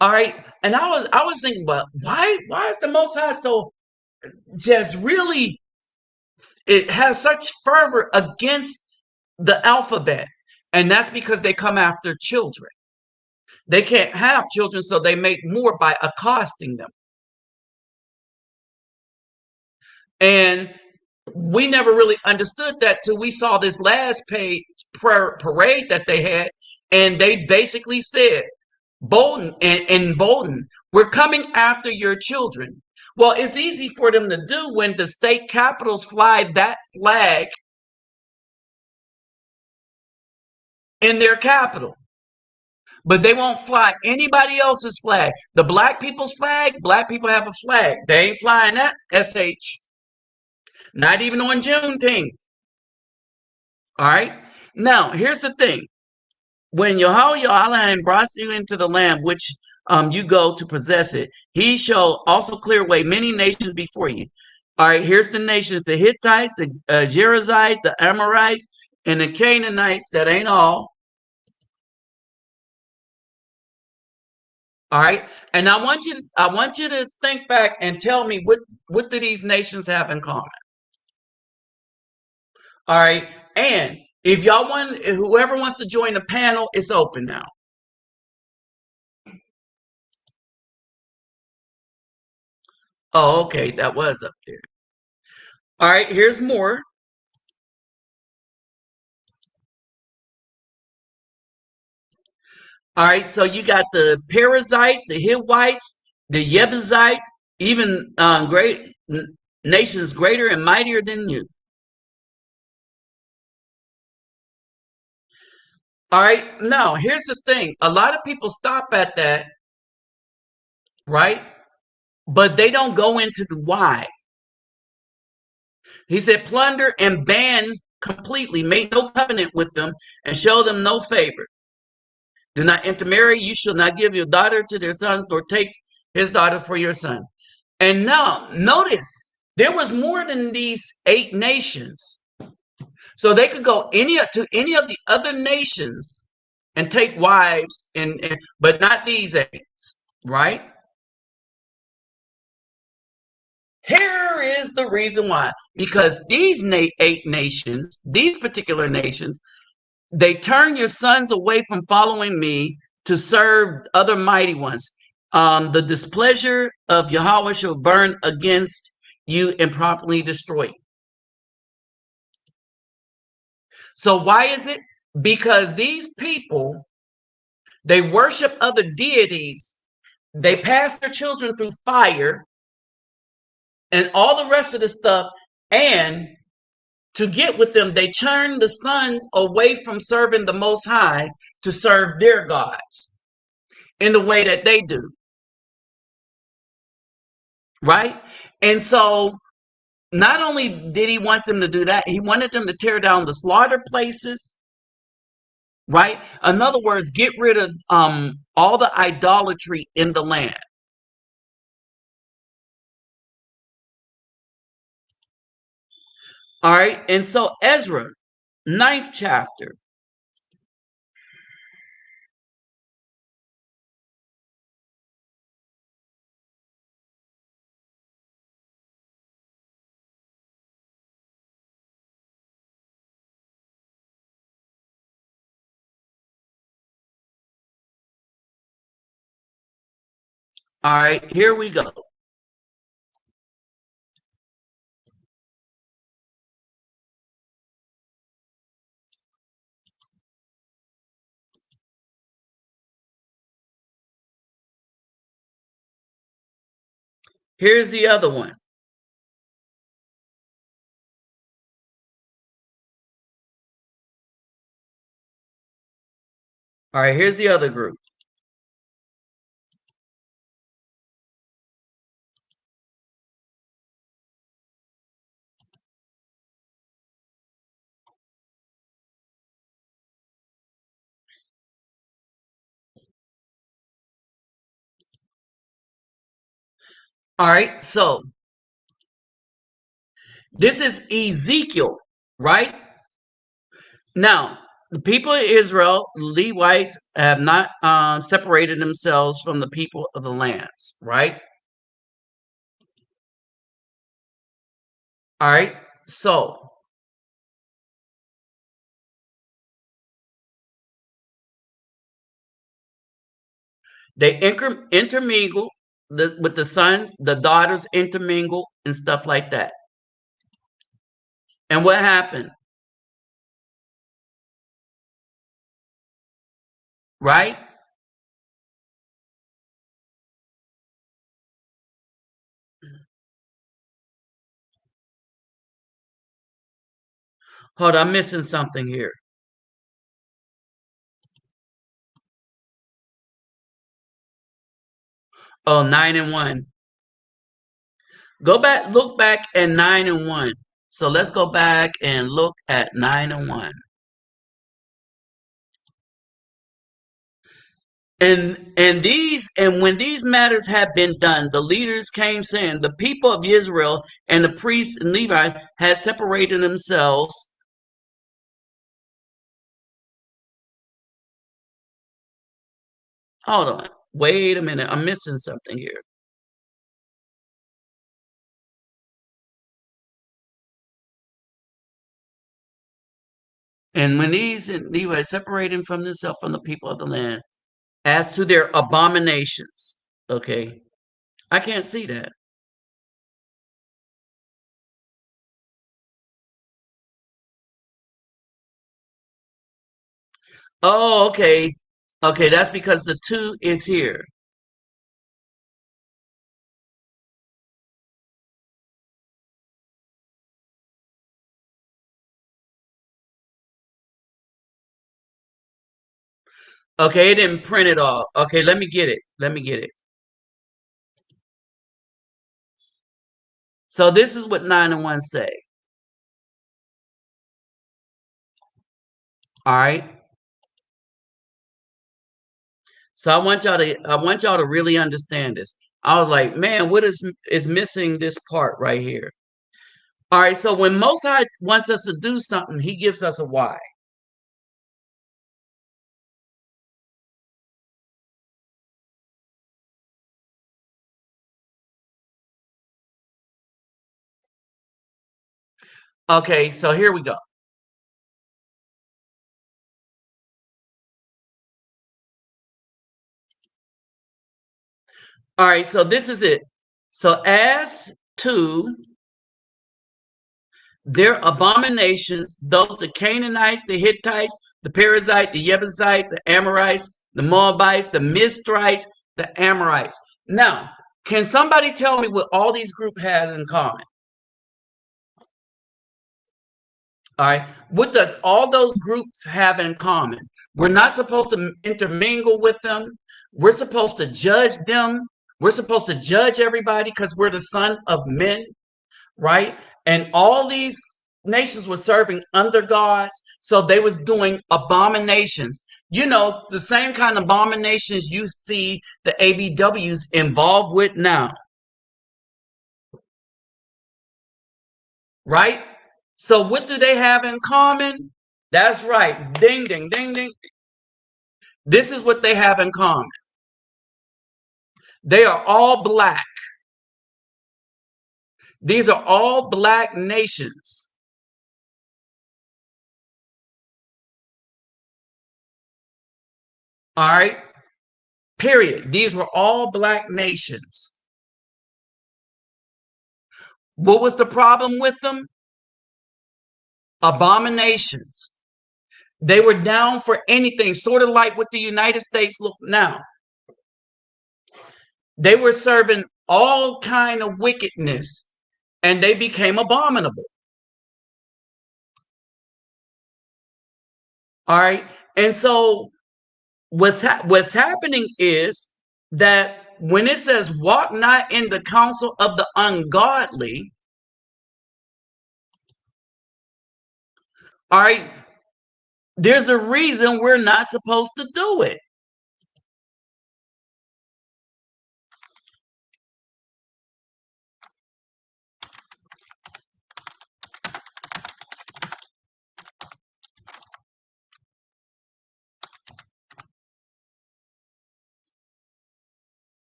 All right. And I was thinking, but why is the Most High so just really, it has such fervor against the alphabet? And that's because they come after children. They can't have children, so they make more by accosting them. And we never really understood that till we saw this last page parade that they had, and they basically said, Bolton and Bolton, we're coming after your children. Well, it's easy for them to do when the state capitals fly that flag in their capital. but they won't fly anybody else's flag. The black people's flag, black people have a flag. They ain't flying that SH. Not even on Juneteenth. All right. Now, here's the thing. When Yahweh Elohim brought you into the land, which you go to possess it, he shall also clear away many nations before you. All right, here's the nations: the Hittites, the Jerizzites, the Amorites, and the Canaanites. That ain't all. All right, and I want you to think back and tell me what do these nations have in common? All right, and if y'all want, whoever wants to join the panel, it's open now. Oh, okay, that was up there. All right, here's more. All right, so you got the Perizzites, the Hivites, the Jebusites, even great nations greater and mightier than you. All right, now here's the thing: a lot of people stop at that, right? But they don't go into the why. He said, plunder and ban completely, make no covenant with them, and show them no favor. Do not intermarry. You shall not give your daughter to their sons, nor take his daughter for your son. And now, notice, there was more than these 8 nations. So they could go to any of the other nations and take wives, but not these 8, right? Here is the reason why. Because these 8 nations, these particular nations, they turn your sons away from following me to serve other mighty ones. The displeasure of Yahweh shall burn against you and properly destroy you. So why is it? Because these people, they worship other deities. They pass their children through fire and all the rest of the stuff. And to get with them, they turn the sons away from serving the Most High to serve their gods in the way that they do. Right? And so not only did he want them to do that, he wanted them to tear down the slaughter places. Right? In other words, get rid of all the idolatry in the land. All right. And so Ezra, 9th chapter. All right, here we go. Here's the other one. All right, here's the other group. All right, so this is Ezekiel, right? Now, the people of Israel, Levites, have not separated themselves from the people of the lands, right? All right, so they intermingle with the sons, the daughters intermingle and stuff like that. And what happened? Right? Hold on, I'm missing something here. Oh, 9-1. Go back, look back at 9-1. So let's go back and look at 9-1. And when these matters had been done, the leaders came saying, the people of Israel and the priests and Levi had separated themselves. Hold on. Wait a minute. I'm missing something here. And when these and Levi separated from themselves from the people of the land, as to their abominations. Okay. I can't see that. Oh, okay. Okay, that's because the 2 is here. Okay, it didn't print it all. Okay, let me get it. Let me get it. So this is what 9-1 say. All right. So I want y'all to really understand this. I was like, man, what is missing this part right here? All right, so when Most High wants us to do something, he gives us a why. Okay, so here we go. All right, so this is it. So as to their abominations, those the Canaanites, the Hittites, the Perizzites, the Jebusites, the Amorites, the Moabites, the Mizrites, the Amorites. Now, can somebody tell me what all these groups have in common? All right. What does all those groups have in common? We're not supposed to intermingle with them. We're supposed to judge them. We're supposed to judge everybody because we're the son of men, right? And all these nations were serving under gods, so they was doing abominations. You know, the same kind of abominations you see the ABWs involved with now, right? So what do they have in common? That's right. Ding, ding, ding, ding. This is what they have in common. They are all black. These are all black nations. All right. Period. These were all black nations. What was the problem with them? Abominations. They were down for anything, sort of like what the United States look now. They were serving all kind of wickedness, and they became abominable. All right. And so what's happening is that when it says walk not in the counsel of the ungodly, all right, there's a reason we're not supposed to do it.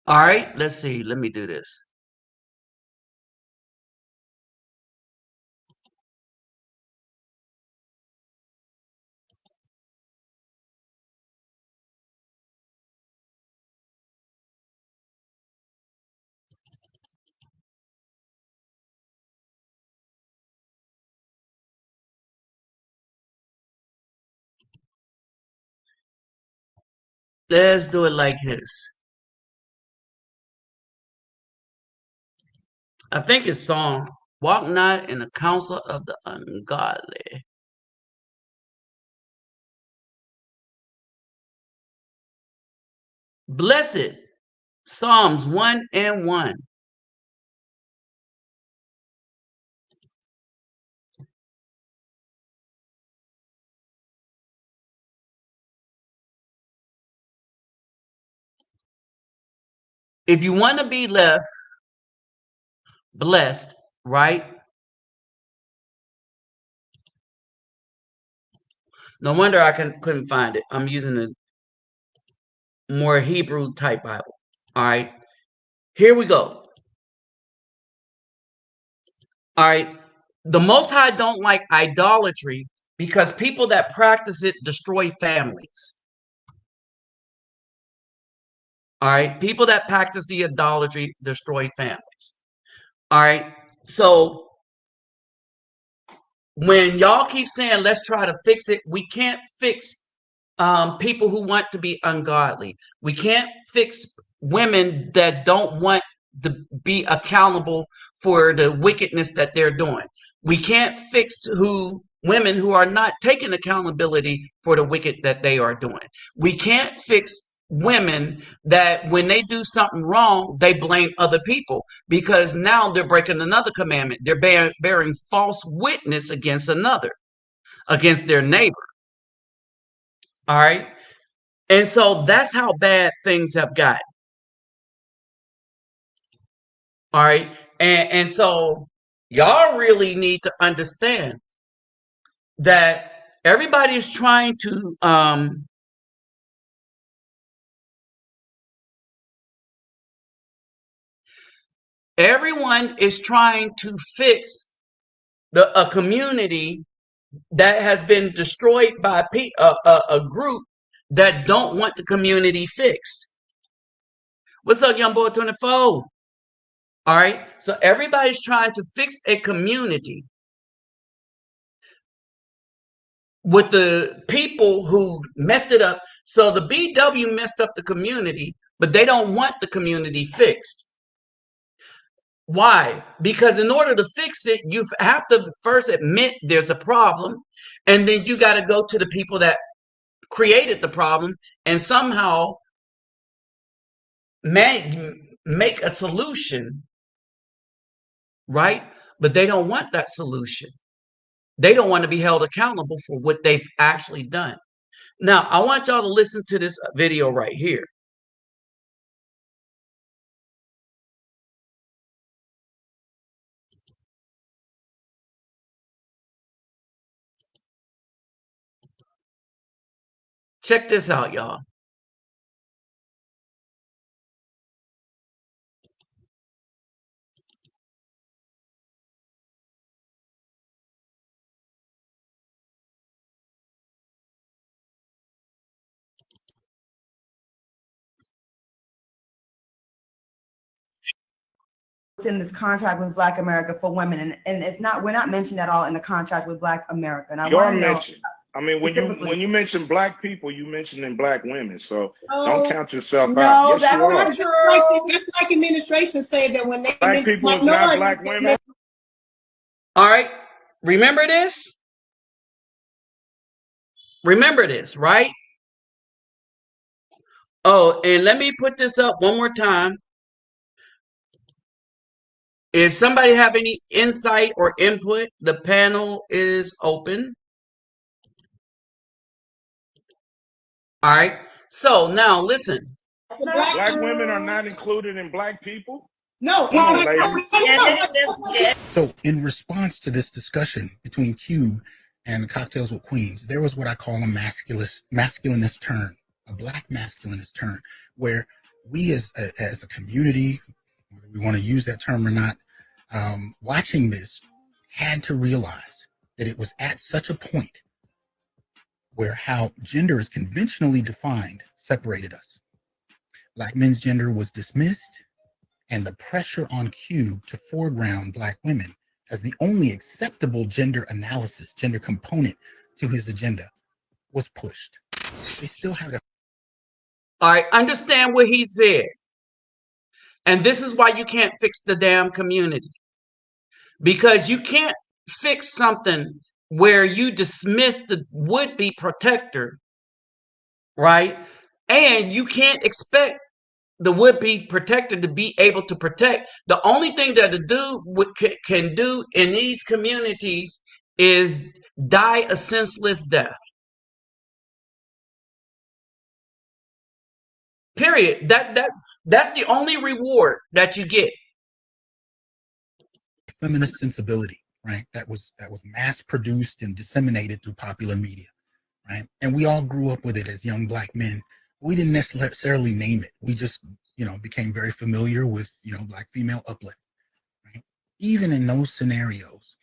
All right, let's see. Let me do this. Let's do it like this. I think it's song walk not in the counsel of the ungodly. Blessed. Psalms 1:1. If you want to be blessed, right? No wonder I couldn't find it. I'm using a more Hebrew type Bible. All right. Here we go. All right. The Most High don't like idolatry because people that practice it destroy families. All right. People that practice the idolatry destroy families. All right. So when y'all keep saying, let's try to fix it, we can't fix people who want to be ungodly. We can't fix women that don't want to be accountable for the wickedness that they're doing. We can't fix women who are not taking accountability for the wicked that they are doing. We can't fix women that when they do something wrong, they blame other people because now they're breaking another commandment. They're bearing false witness against their neighbor. All right. And so that's how bad things have gotten. All right. And so y'all really need to understand that everybody is trying to everyone is trying to fix a community that has been destroyed by a group that don't want the community fixed. What's up, young boy 24? All right. So everybody's trying to fix a community with the people who messed it up. So the BW messed up the community, but they don't want the community fixed. Why? Because in order to fix it, you have to first admit there's a problem, and then you got to go to the people that created the problem and somehow make a solution, right? But they don't want that solution. They don't want to be held accountable for what they've actually done. Now, I want y'all to listen to this video right here. Check this out, y'all. In this contract with Black America for women, and it's not, we're not mentioned at all in the contract with Black America. And I want to know. I mean, when you mention Black people, you mentioning Black women, so don't count yourself no, out. Yes, that's not true. That's like administration say that when they Black people is not Black women. All right, remember this. Remember this, right? Oh, and let me put this up one more time. If somebody have any insight or input, the panel is open. All right. So now listen. Black women are not included in Black people. No. So in response to this discussion between Cube and Cocktails with Queens, there was what I call a masculinist turn, a Black masculinist turn, where we as a community, whether we want to use that term or not, watching this had to realize that it was at such a point where how gender is conventionally defined separated us. Black men's gender was dismissed, and the pressure on Cube to foreground Black women as the only acceptable gender analysis, gender component to his agenda was pushed. They still have to. All right, understand what he said. And this is why you can't fix the damn community. Because you can't fix something where you dismiss the would-be protector, right? And you can't expect the would-be protector to be able to protect. The only thing that the dude can do in these communities is die a senseless death. Period. That's the only reward that you get. Feminist sensibility, right? That was mass produced and disseminated through popular media, right? And we all grew up with it as young Black men. We didn't necessarily name it. We just, became very familiar with, Black female uplift, right? Even in those scenarios,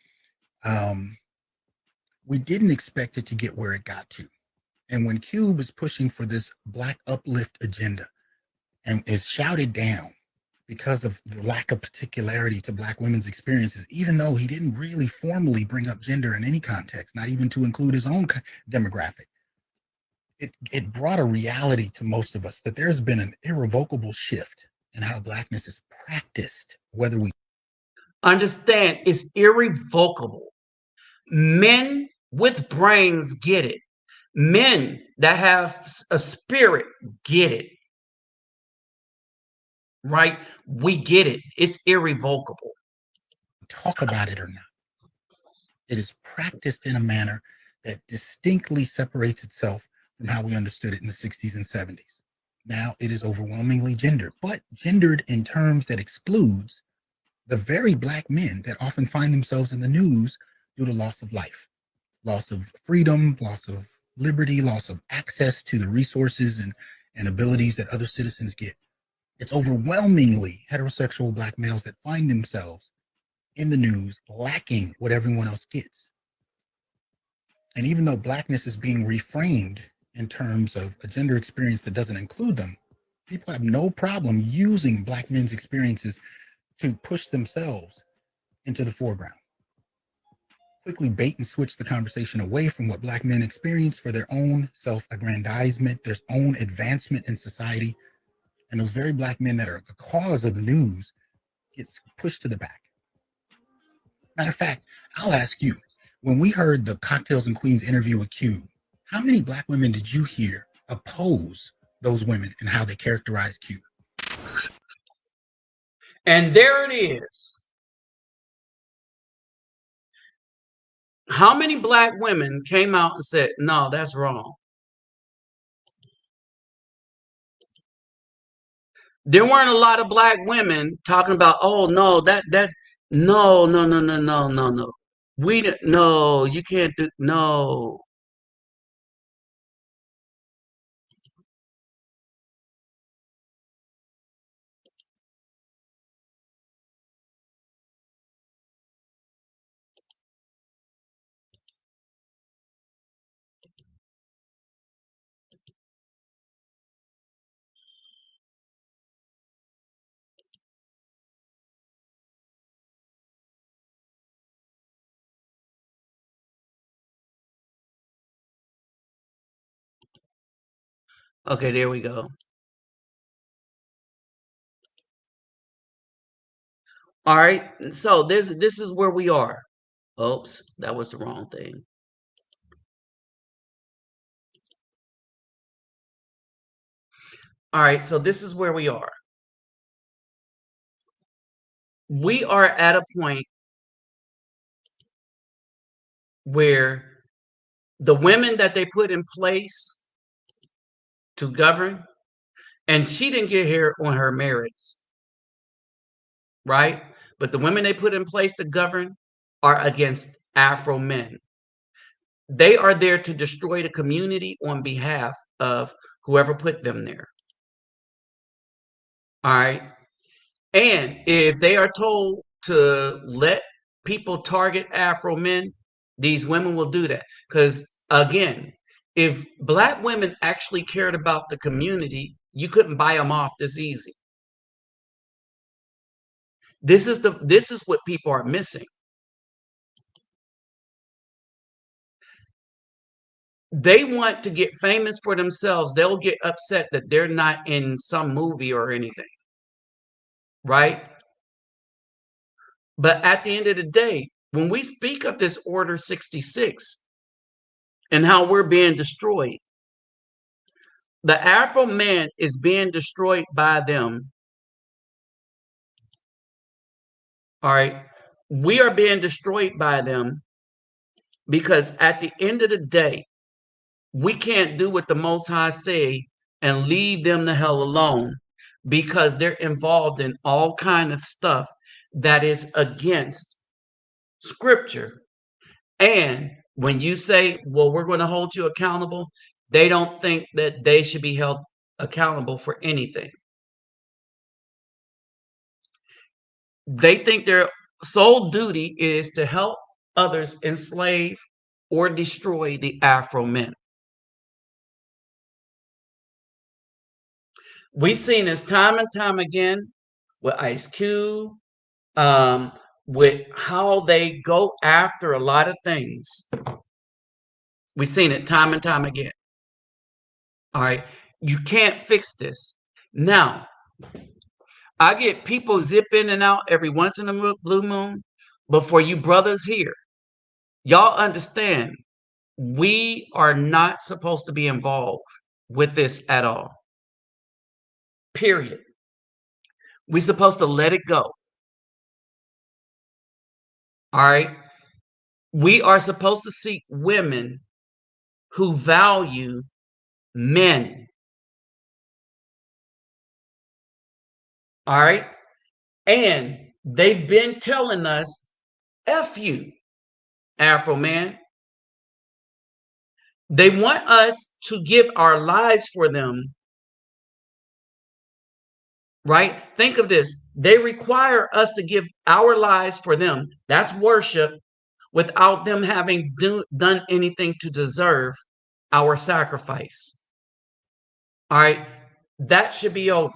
we didn't expect it to get where it got to. And when Cube is pushing for this Black uplift agenda and is shouted down because of the lack of particularity to Black women's experiences, even though he didn't really formally bring up gender in any context, not even to include his own demographic, it brought a reality to most of us that there's been an irrevocable shift in how Blackness is practiced, whether we understand it's irrevocable. Men with brains get it. Men that have a spirit get it. Right? We get it. It's irrevocable. talk about it or not. It is practiced in a manner that distinctly separates itself from how we understood it in the 60s and 70s. Now it is overwhelmingly gendered, but gendered in terms that excludes the very Black men that often find themselves in the news due to loss of life, loss of freedom, loss of liberty, loss of access to the resources and abilities that other citizens get. It's overwhelmingly heterosexual Black males that find themselves in the news lacking what everyone else gets. And even though Blackness is being reframed in terms of a gender experience that doesn't include them, people have no problem using Black men's experiences to push themselves into the foreground. Quickly bait and switch the conversation away from what Black men experience for their own self-aggrandizement, their own advancement in society. And those very Black men that are the cause of the news gets pushed to the back. Matter of fact, I'll ask you, when we heard the Cocktails and Queens interview with Cube, how many Black women did you hear oppose those women and how they characterize Cube? And there it is. How many Black women came out and said, no, that's wrong? There weren't a lot of Black women talking about, oh no, no. We don't, no, you can't do, no. Okay, there we go. All right, so this is where we are. Oops, that was the wrong thing. All right, so this is where we are. We are at a point where the women that they put in place to govern, and she didn't get here on her merits, right? But the women they put in place to govern are against Afro men. They are there to destroy the community on behalf of whoever put them there. All right. And if they are told to let people target Afro men, these women will do that. Because again, if Black women actually cared about the community, you couldn't buy them off this easy. This is what people are missing. They want to get famous for themselves. They'll get upset that they're not in some movie or anything. Right? But at the end of the day, when we speak of this Order 66 and how we're being destroyed, The Afro man is being destroyed by them. All right. We are being destroyed by them because at the end of the day, we can't do what the Most High say and leave them the hell alone because they're involved in all kind of stuff that is against scripture. And when you say, well, we're going to hold you accountable, they don't think that they should be held accountable for anything. They think their sole duty is to help others enslave or destroy the Afro men. We've seen this time and time again with Ice Cube, with how they go after a lot of things. We've seen it time and time again. All right. You can't fix this. Now, I get people zip in and out every once in a blue moon, but for you brothers here, y'all understand we are not supposed to be involved with this at all. Period. We're supposed to let it go. All right. We are supposed to seek women who value men. All right. And they've been telling us, F you, Afro man. They want us to give our lives for them. Right? Think of this. They require us to give our lives for them. That's worship without them having done anything to deserve our sacrifice. All right. That should be over.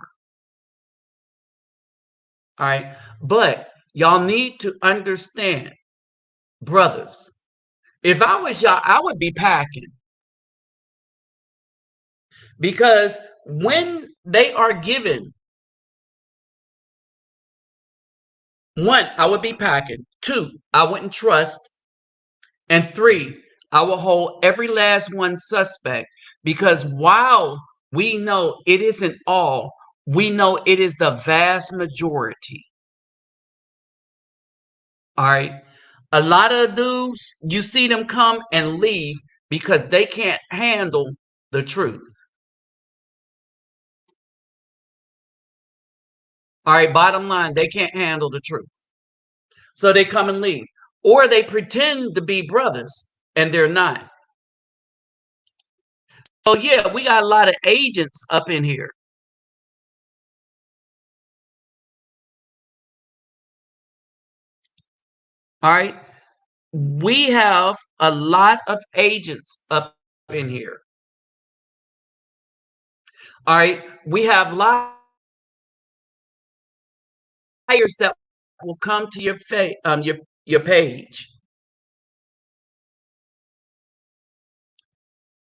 All right. But y'all need to understand, brothers, if I was y'all, I would be packing. Because when they are given, one, I would be packing. Two, I wouldn't trust. And three, I will hold every last one suspect. Because while we know it isn't all, we know it is the vast majority. All right. A lot of dudes, you see them come and leave because they can't handle the truth. All right. Bottom line, they can't handle the truth. So they come and leave. Or they pretend to be brothers and they're not. So yeah, we got a lot of agents up in here. All right. We have a lot of agents up in here. All right. We have liars that will come to your page.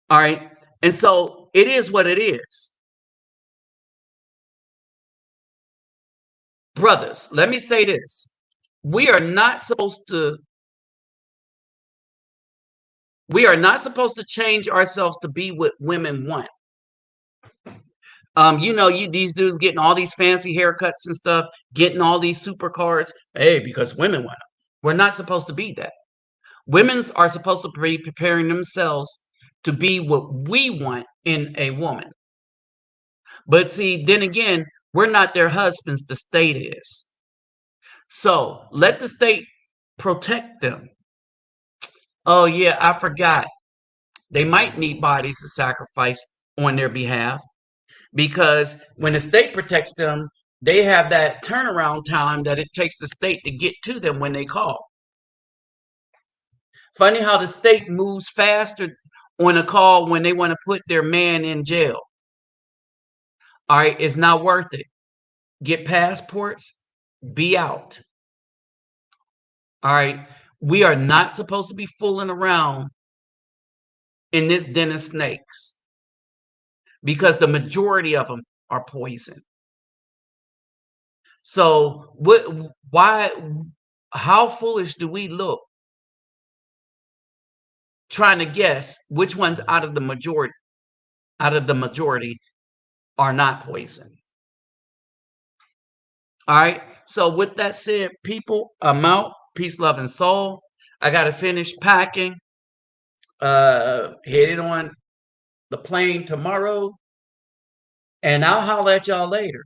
All right. And so it is what it is. Brothers, let me say this. We are not supposed to change ourselves to be what women want. These dudes getting all these fancy haircuts and stuff, getting all these supercars. Hey, because women want them. We're not supposed to be that. Women are supposed to be preparing themselves to be what we want in a woman. But see, then again, we're not their husbands, the state is. So let the state protect them. Oh, yeah, I forgot. They might need bodies to sacrifice on their behalf because when the state protects them, they have that turnaround time that it takes the state to get to them when they call. Funny how the state moves faster on a call when they want to put their man in jail. All right, it's not worth it. Get passports, be out. All right, we are not supposed to be fooling around in this den of snakes because the majority of them are poison. So how foolish do we look trying to guess which one's out of the majority? out of the majority are not poison. All right. So with that said, people, I'm out. Peace, love, and soul. I got to finish packing. Headed on the plane tomorrow. And I'll holler at y'all later.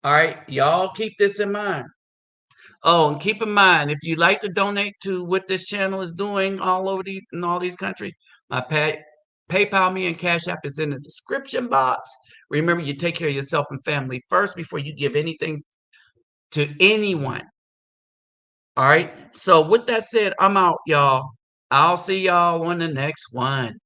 All right. Y'all keep this in mind. Oh, and keep in mind, if you'd like to donate to what this channel is doing all over these countries, my PayPal me and Cash App is in the description box. Remember, you take care of yourself and family first before you give anything to anyone. All right. So with that said, I'm out, y'all. I'll see y'all on the next one.